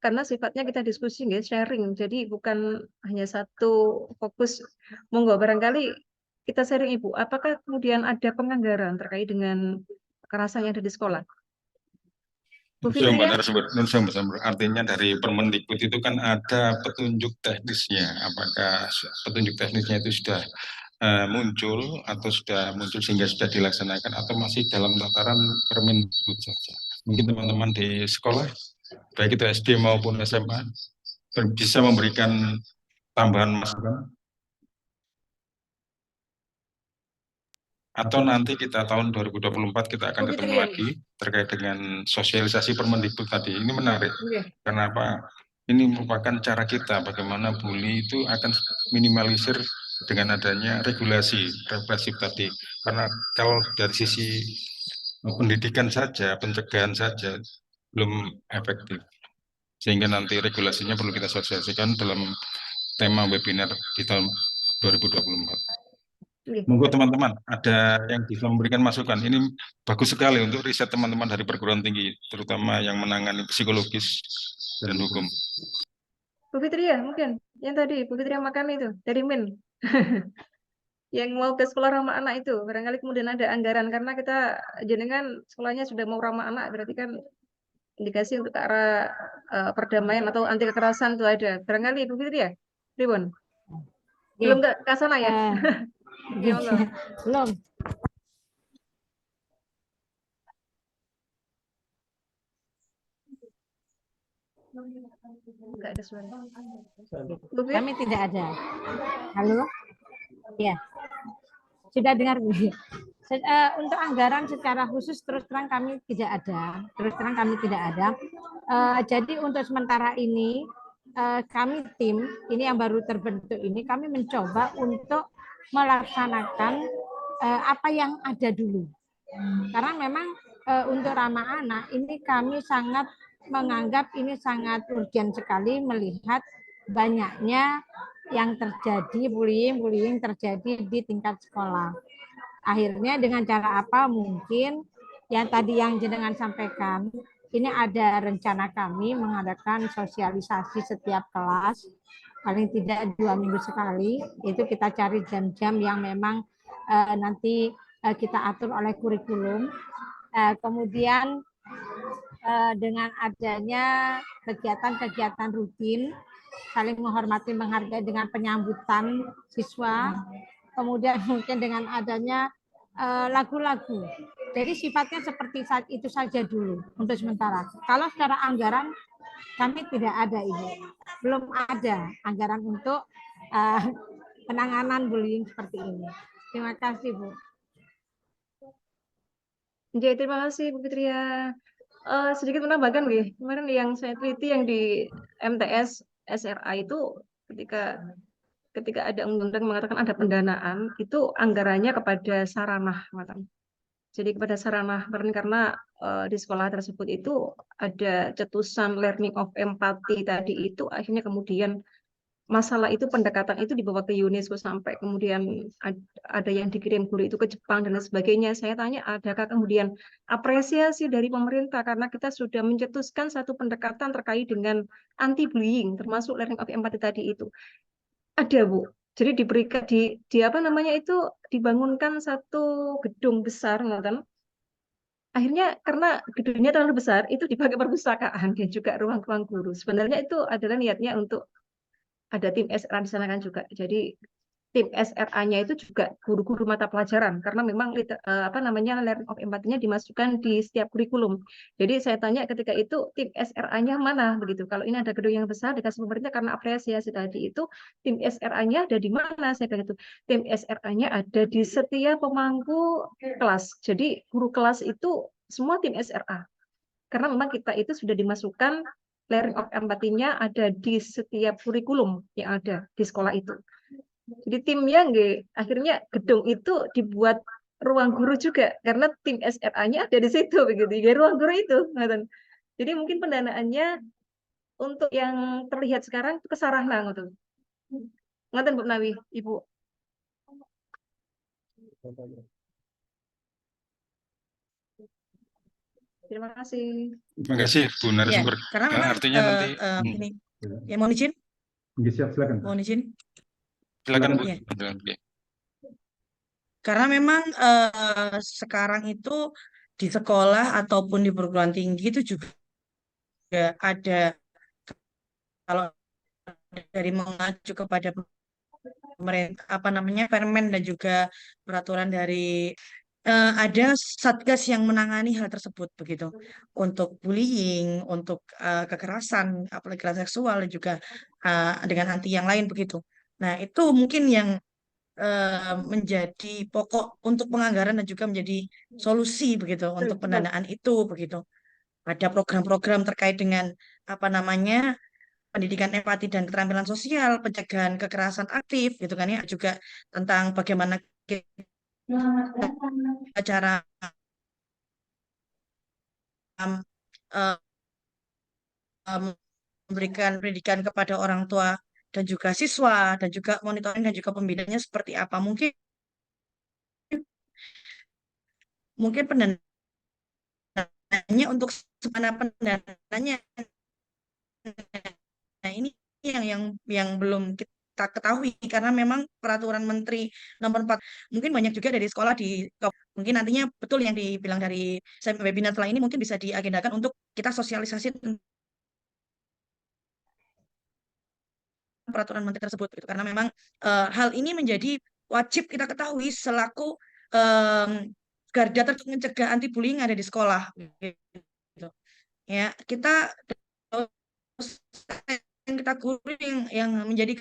Karena sifatnya kita diskusi nggih, sharing. Jadi bukan hanya satu fokus. Monggo barangkali kita sharing Ibu, apakah kemudian ada penganggaran terkait dengan kekerasan yang ada di sekolah? Bu Fitri ya? Artinya dari Permendikbud itu kan ada petunjuk teknisnya. Apakah petunjuk teknisnya itu sudah muncul atau sudah muncul sehingga sudah dilaksanakan atau masih dalam tataran Permendikbud saja? Mungkin teman-teman di sekolah, baik itu SD maupun SMA, bisa memberikan tambahan masukan. Atau nanti kita tahun 2024 kita akan ketemu lagi terkait dengan sosialisasi Permendikbud tadi. Ini menarik. Kenapa? Ini merupakan cara kita bagaimana bully itu akan minimalisir dengan adanya regulasi represif tadi. Karena kalau dari sisi pendidikan saja, pencegahan saja belum efektif. Sehingga nanti regulasinya perlu kita sosialisasikan dalam tema webinar di tahun 2024. Monggo teman-teman, ada yang bisa memberikan masukan. Ini bagus sekali untuk riset teman-teman dari perguruan tinggi, terutama yang menangani psikologis dan hukum. Bu Fitri ya, mungkin yang tadi Bu Fitri yang makan itu dari Min. Yang mau ke sekolah ramah anak itu, barangkali kemudian ada anggaran karena kita jenengan sekolahnya sudah mau ramah anak, berarti kan indikasi untuk ke arah perdamaian atau anti kekerasan itu ada. Barangkali Bu Fitri ya, Ribon. Belum ke sana ya? Ya, belum. Enggak ada suara. Kami tidak ada. Halo? Ya. Sudah dengar Bu? Untuk anggaran secara khusus terus terang kami tidak ada. Terus terang kami tidak ada. Jadi untuk sementara ini kami tim ini yang baru terbentuk ini kami mencoba untuk melaksanakan apa yang ada dulu. Karena memang untuk ramah anak ini kami sangat menganggap ini sangat urgent sekali melihat banyaknya yang terjadi bullying terjadi di tingkat sekolah. Akhirnya dengan cara apa mungkin yang tadi yang jenengan sampaikan, ini ada rencana kami mengadakan sosialisasi setiap kelas, paling tidak 2 minggu sekali, itu kita cari jam-jam yang memang nanti kita atur oleh kurikulum. Kemudian dengan adanya kegiatan-kegiatan rutin saling menghormati, menghargai dengan penyambutan siswa, kemudian mungkin dengan adanya lagu-lagu. Jadi sifatnya seperti saat itu saja dulu untuk sementara. Kalau secara anggaran kami tidak ada, Ibu. Belum ada anggaran untuk penanganan bullying seperti ini. Terima kasih, Bu. Oke, terima kasih Bu Fitria. Sedikit menambahkan, Bu. Kemarin yang saya teliti yang di MTS SRA itu ketika ada undang-undang mengatakan ada pendanaan, itu anggarannya kepada sarana, jadi kepada sarana karena di sekolah tersebut itu ada cetusan learning of empathy tadi itu akhirnya kemudian masalah itu pendekatan itu dibawa ke UNESCO sampai kemudian ada yang dikirim guru itu ke Jepang dan lain sebagainya. Saya tanya, adakah kemudian apresiasi dari pemerintah karena kita sudah mencetuskan satu pendekatan terkait dengan anti bullying termasuk learning of empathy tadi itu? Ada, Bu. Jadi diberikan di apa namanya itu dibangunkan satu gedung besar, kan? Akhirnya karena gedungnya terlalu besar itu dipakai perpustakaan dan juga ruang-ruang guru. Sebenarnya itu adalah niatnya untuk ada tim SRA di sana kan juga. Jadi tim SRA-nya itu juga guru-guru mata pelajaran karena memang learning of empathy-nya dimasukkan di setiap kurikulum. Jadi saya tanya ketika itu tim SRA-nya mana begitu. Kalau ini ada gedung yang besar dikasih pemerintah karena apresiasi tadi itu tim SRA-nya ada di mana? Saya bilang itu tim SRA-nya ada di setiap pemangku kelas. Jadi guru kelas itu semua tim SRA. Karena memang kita itu sudah dimasukkan learning of empathy-nya ada di setiap kurikulum yang ada di sekolah itu. Jadi timnya akhirnya gedung itu dibuat ruang guru juga karena tim SRA-nya ada di situ begitu. Jadi ruang guru itu. Jadi mungkin pendanaannya untuk yang terlihat sekarang itu ke sarana gitu. Ngoten Bu Nawi, Ibu. Terima kasih. Terima kasih Bu narasumber. Ya, karena memang artinya nanti ini ya mohon izin. Silakan. Mohon izin. Silakan Bu. Ya. Ya. Karena memang sekarang itu di sekolah ataupun di perguruan tinggi itu juga ada, kalau dari mengacu kepada pemerintah Permen dan juga peraturan dari ada satgas yang menangani hal tersebut begitu untuk bullying, untuk kekerasan, apalagi kekerasan seksual dan juga dengan anti yang lain begitu. Nah itu mungkin yang menjadi pokok untuk penganggaran dan juga menjadi solusi begitu untuk pendanaan itu begitu. Ada program-program terkait dengan pendidikan empati dan keterampilan sosial, pencegahan kekerasan aktif gitu kan ya, juga tentang bagaimana cara memberikan pendidikan kepada orang tua dan juga siswa dan juga monitoring dan juga pembinanya seperti apa. Mungkin pendanaannya untuk mana pendanaannya. Nah, ini yang belum kita ketahui karena memang peraturan Menteri nomor 4 mungkin banyak juga dari sekolah mungkin nantinya betul yang dibilang dari webinar setelah ini mungkin bisa diagendakan untuk kita sosialisasi peraturan Menteri tersebut gitu. Karena memang hal ini menjadi wajib kita ketahui selaku garda terdepan mencegah anti bullying ada di sekolah gitu. Ya, kita guru yang menjadi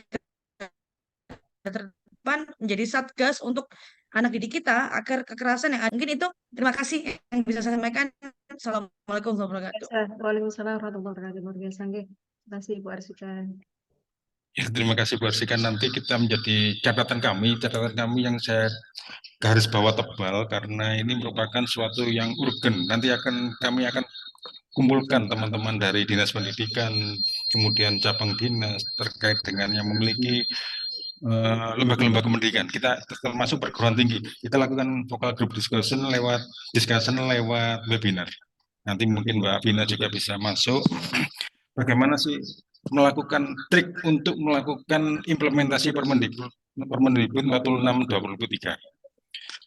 terdepan menjadi satgas untuk anak didik kita agar kekerasan yang ada. Mungkin itu, terima kasih yang bisa saya sampaikan. Assalamualaikum warahmatullahi wabarakatuh. Waalaikumsalam warahmatullahi wabarakatuh. Luar biasa. Terima kasih Bu Arsika. Ya, terima kasih Bu Arsika. Nanti kita menjadi catatan kami yang saya garis bawah tebal karena ini merupakan suatu yang urgen. Nanti kami akan kumpulkan teman-teman dari Dinas Pendidikan, kemudian cabang dinas terkait dengan yang memiliki lembaga-lembaga pendidikan. Kita termasuk perguruan tinggi. Kita lakukan vocal group discussion lewat webinar. Nanti mungkin Mbak Vina juga bisa masuk. Bagaimana sih melakukan trik untuk melakukan implementasi Permendikbud 46/2023.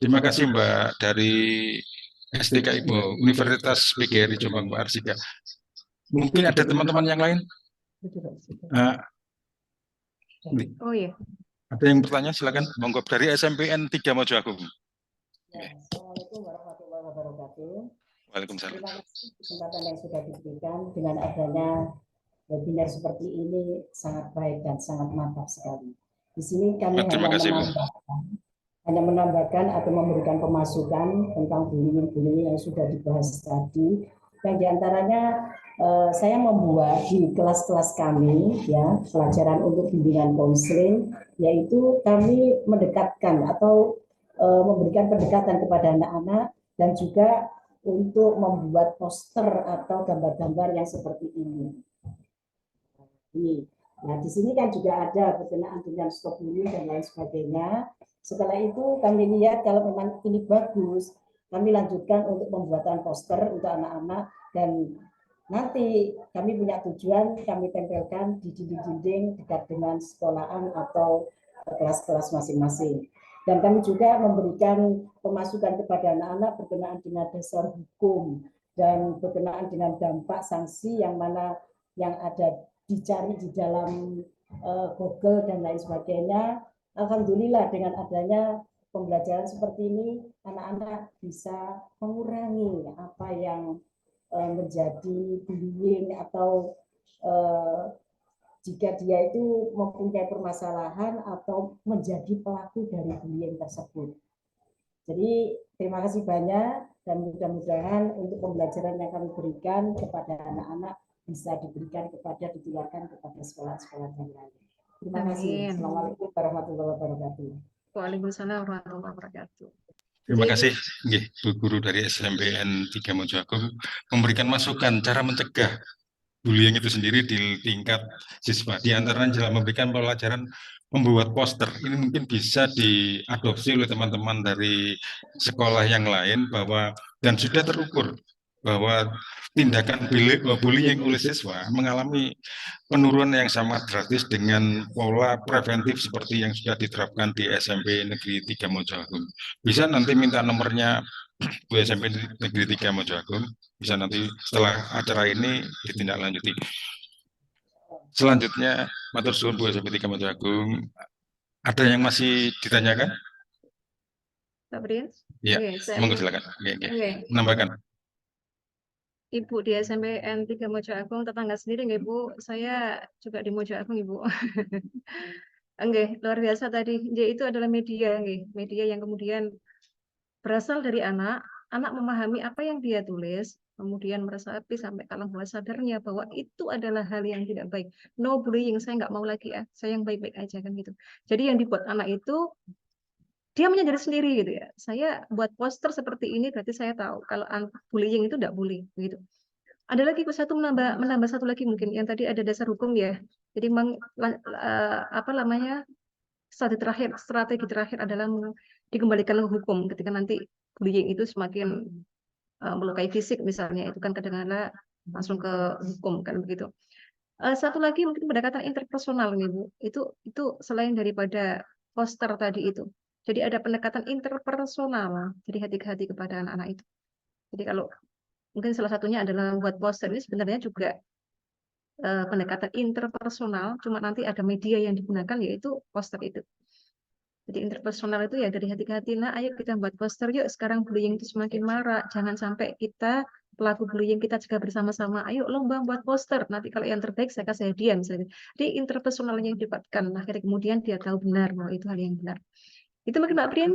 Terima kasih Mbak dari STK Ibu Universitas PGRI Jombang Mbak Arsika. Mungkin ada teman-teman yang lain. Oh iya. Ada yang bertanya, silakan. Monggo dari SMPN 3 Mojoagung. Ya, Assalamualaikum warahmatullahi wabarakatuh. Waalaikumsalam. Terima kasih kesempatan yang sudah diberikan. Dengan adanya webinar seperti ini sangat baik dan sangat mantap sekali. Di sini kami Terima kasih, Bu. hanya menambahkan atau memberikan pemasukan tentang bullying yang sudah dibahas tadi. Dan diantaranya saya membuat di kelas-kelas kami ya pelajaran untuk bimbingan konseling, yaitu kami mendekatkan atau memberikan pendekatan kepada anak-anak dan juga untuk membuat poster atau gambar-gambar yang seperti ini. Nah, di sini kan juga ada berkenaan dengan stop bullying dan lain sebagainya. Setelah itu kami lihat kalau memang ini bagus, kami lanjutkan untuk pembuatan poster untuk anak-anak dan nanti kami punya tujuan kami tempelkan di dinding-dinding dekat dengan sekolahan atau kelas-kelas masing-masing. Dan kami juga memberikan pemasukan kepada anak-anak berkenaan dengan dasar hukum dan berkenaan dengan dampak sanksi yang mana yang ada dicari di dalam Google dan lain sebagainya. Alhamdulillah dengan adanya pembelajaran seperti ini, anak-anak bisa mengurangi apa yang menjadi bullying atau jika dia itu mempunyai permasalahan atau menjadi pelaku dari bullying tersebut. Jadi terima kasih banyak dan mudah-mudahan untuk pembelajaran yang kami berikan kepada anak-anak bisa diberikan ditularkan kepada sekolah-sekolah yang lain. Terima kasih. Assalamualaikum warahmatullahi wabarakatuh. Waalaikumsalam warahmatullahi wabarakatuh. Terima kasih, Bu Guru dari SMPN 3 Mojoagung memberikan masukan cara mencegah bullying itu sendiri di tingkat siswa. Di antaranya adalah memberikan pelajaran membuat poster. Ini mungkin bisa diadopsi oleh teman-teman dari sekolah yang lain bahwa dan sudah terukur bahwa tindakan bullying oleh siswa mengalami penurunan yang sangat drastis dengan pola preventif seperti yang sudah diterapkan di SMP Negeri 3 Mojoagung. Bisa nanti minta nomornya Bu SMP Negeri 3 Mojoagung, bisa nanti setelah acara ini ditindaklanjuti. Selanjutnya, matur suwun Bu SMP 3 Mojoagung. Ada yang masih ditanyakan? Pak Brian? Ya, monggo silakan. Menambahkan. Ibu di SMPN 3 Mojoagung, tetangga sendiri nggih Bu, saya juga di Mojoagung Ibu. Nggih, luar biasa tadi. Itu adalah media nggih, media yang kemudian berasal dari anak memahami apa yang dia tulis, kemudian meresapi sampai ke alam bawah sadarnya bahwa itu adalah hal yang tidak baik. No bullying, saya nggak mau lagi ya, saya yang baik-baik aja kan gitu. Jadi yang dibuat anak itu dia menyadari sendiri gitu ya. Saya buat poster seperti ini berarti saya tahu kalau bullying itu tidak boleh begitu. Ada lagi menambah satu lagi mungkin yang tadi ada dasar hukum ya. Jadi strategi terakhir adalah dikembalikan ke hukum ketika nanti bullying itu semakin melukai fisik misalnya, itu kan kadang-kadang langsung ke hukum kan begitu. Satu lagi mungkin pendekatan interpersonal nih Bu. Itu selain daripada poster tadi itu. Jadi ada pendekatan interpersonal, jadi hati-hati kepada anak-anak itu. Jadi kalau mungkin salah satunya adalah buat poster ini sebenarnya juga pendekatan interpersonal, cuma nanti ada media yang digunakan yaitu poster itu. Jadi interpersonal itu ya dari hati-hati, nah ayo kita buat poster yuk, sekarang bullying itu semakin marak, jangan sampai kita pelaku bullying kita juga bersama-sama, ayo lomba buat poster, nanti kalau yang terbaik saya kasih hadiah misalnya. Jadi interpersonalnya yang dilibatkan, akhirnya kemudian dia tahu benar bahwa itu hal yang benar. Itu mungkin Mbak Brian.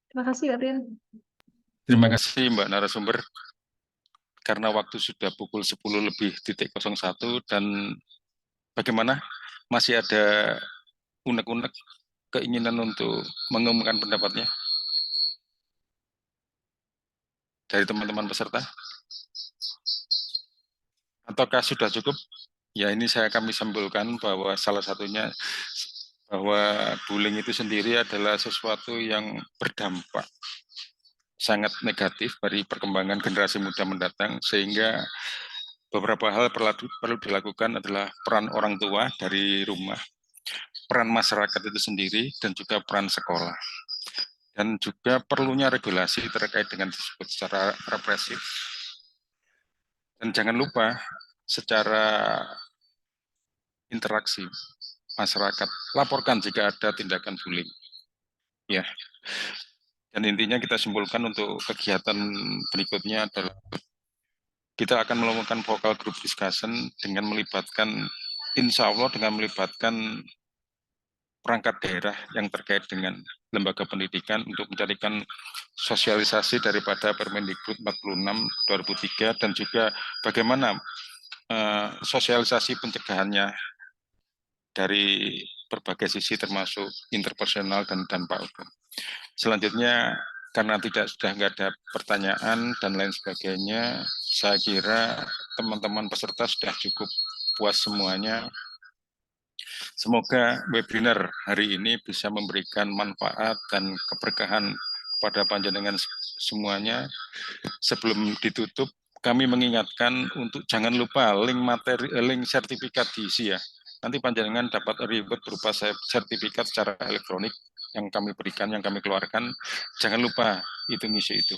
Terima kasih Mbak Brian. Terima kasih Mbak narasumber. Karena waktu sudah pukul 10:01 dan bagaimana masih ada unek-unek keinginan untuk mengumumkan pendapatnya dari teman-teman peserta? Ataukah sudah cukup? Ya ini kami simpulkan bahwa salah satunya bahwa bullying itu sendiri adalah sesuatu yang berdampak sangat negatif bagi perkembangan generasi muda mendatang, sehingga beberapa hal perlu dilakukan adalah peran orang tua dari rumah, peran masyarakat itu sendiri, dan juga peran sekolah. Dan juga perlunya regulasi terkait dengan disebut secara represif. Dan jangan lupa secara interaksi, masyarakat, laporkan jika ada tindakan bullying. Ya. Dan intinya kita simpulkan untuk kegiatan berikutnya adalah kita akan melakukan vocal group discussion dengan melibatkan, insya Allah dengan melibatkan perangkat daerah yang terkait dengan lembaga pendidikan untuk mencarikan sosialisasi daripada Permendikbud 46 2003 dan juga bagaimana sosialisasi pencegahannya dari berbagai sisi termasuk interpersonal dan dampak hukum. Selanjutnya karena sudah nggak ada pertanyaan dan lain sebagainya, saya kira teman-teman peserta sudah cukup puas semuanya. Semoga webinar hari ini bisa memberikan manfaat dan keberkahan kepada panjenengan semuanya. Sebelum ditutup, kami mengingatkan untuk jangan lupa link sertifikat diisi ya. Nanti panjenengan dapat reward berupa sertifikat secara elektronik yang kami berikan, yang kami keluarkan. Jangan lupa itu ngisi itu.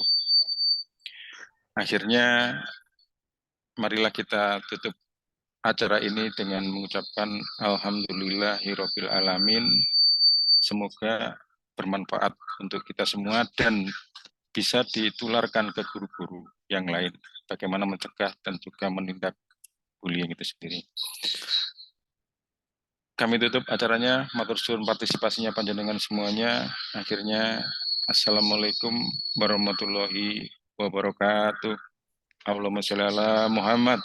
Akhirnya, marilah kita tutup acara ini dengan mengucapkan alhamdulillahirabbil alamin. Semoga bermanfaat untuk kita semua dan bisa ditularkan ke guru-guru yang lain bagaimana mencegah dan juga menindak bullying itu sendiri. Kami tutup acaranya, matur suwun partisipasinya panjenengan semuanya. Akhirnya assalamualaikum warahmatullahi wabarakatuh. Allahumma sholli ala Muhammad.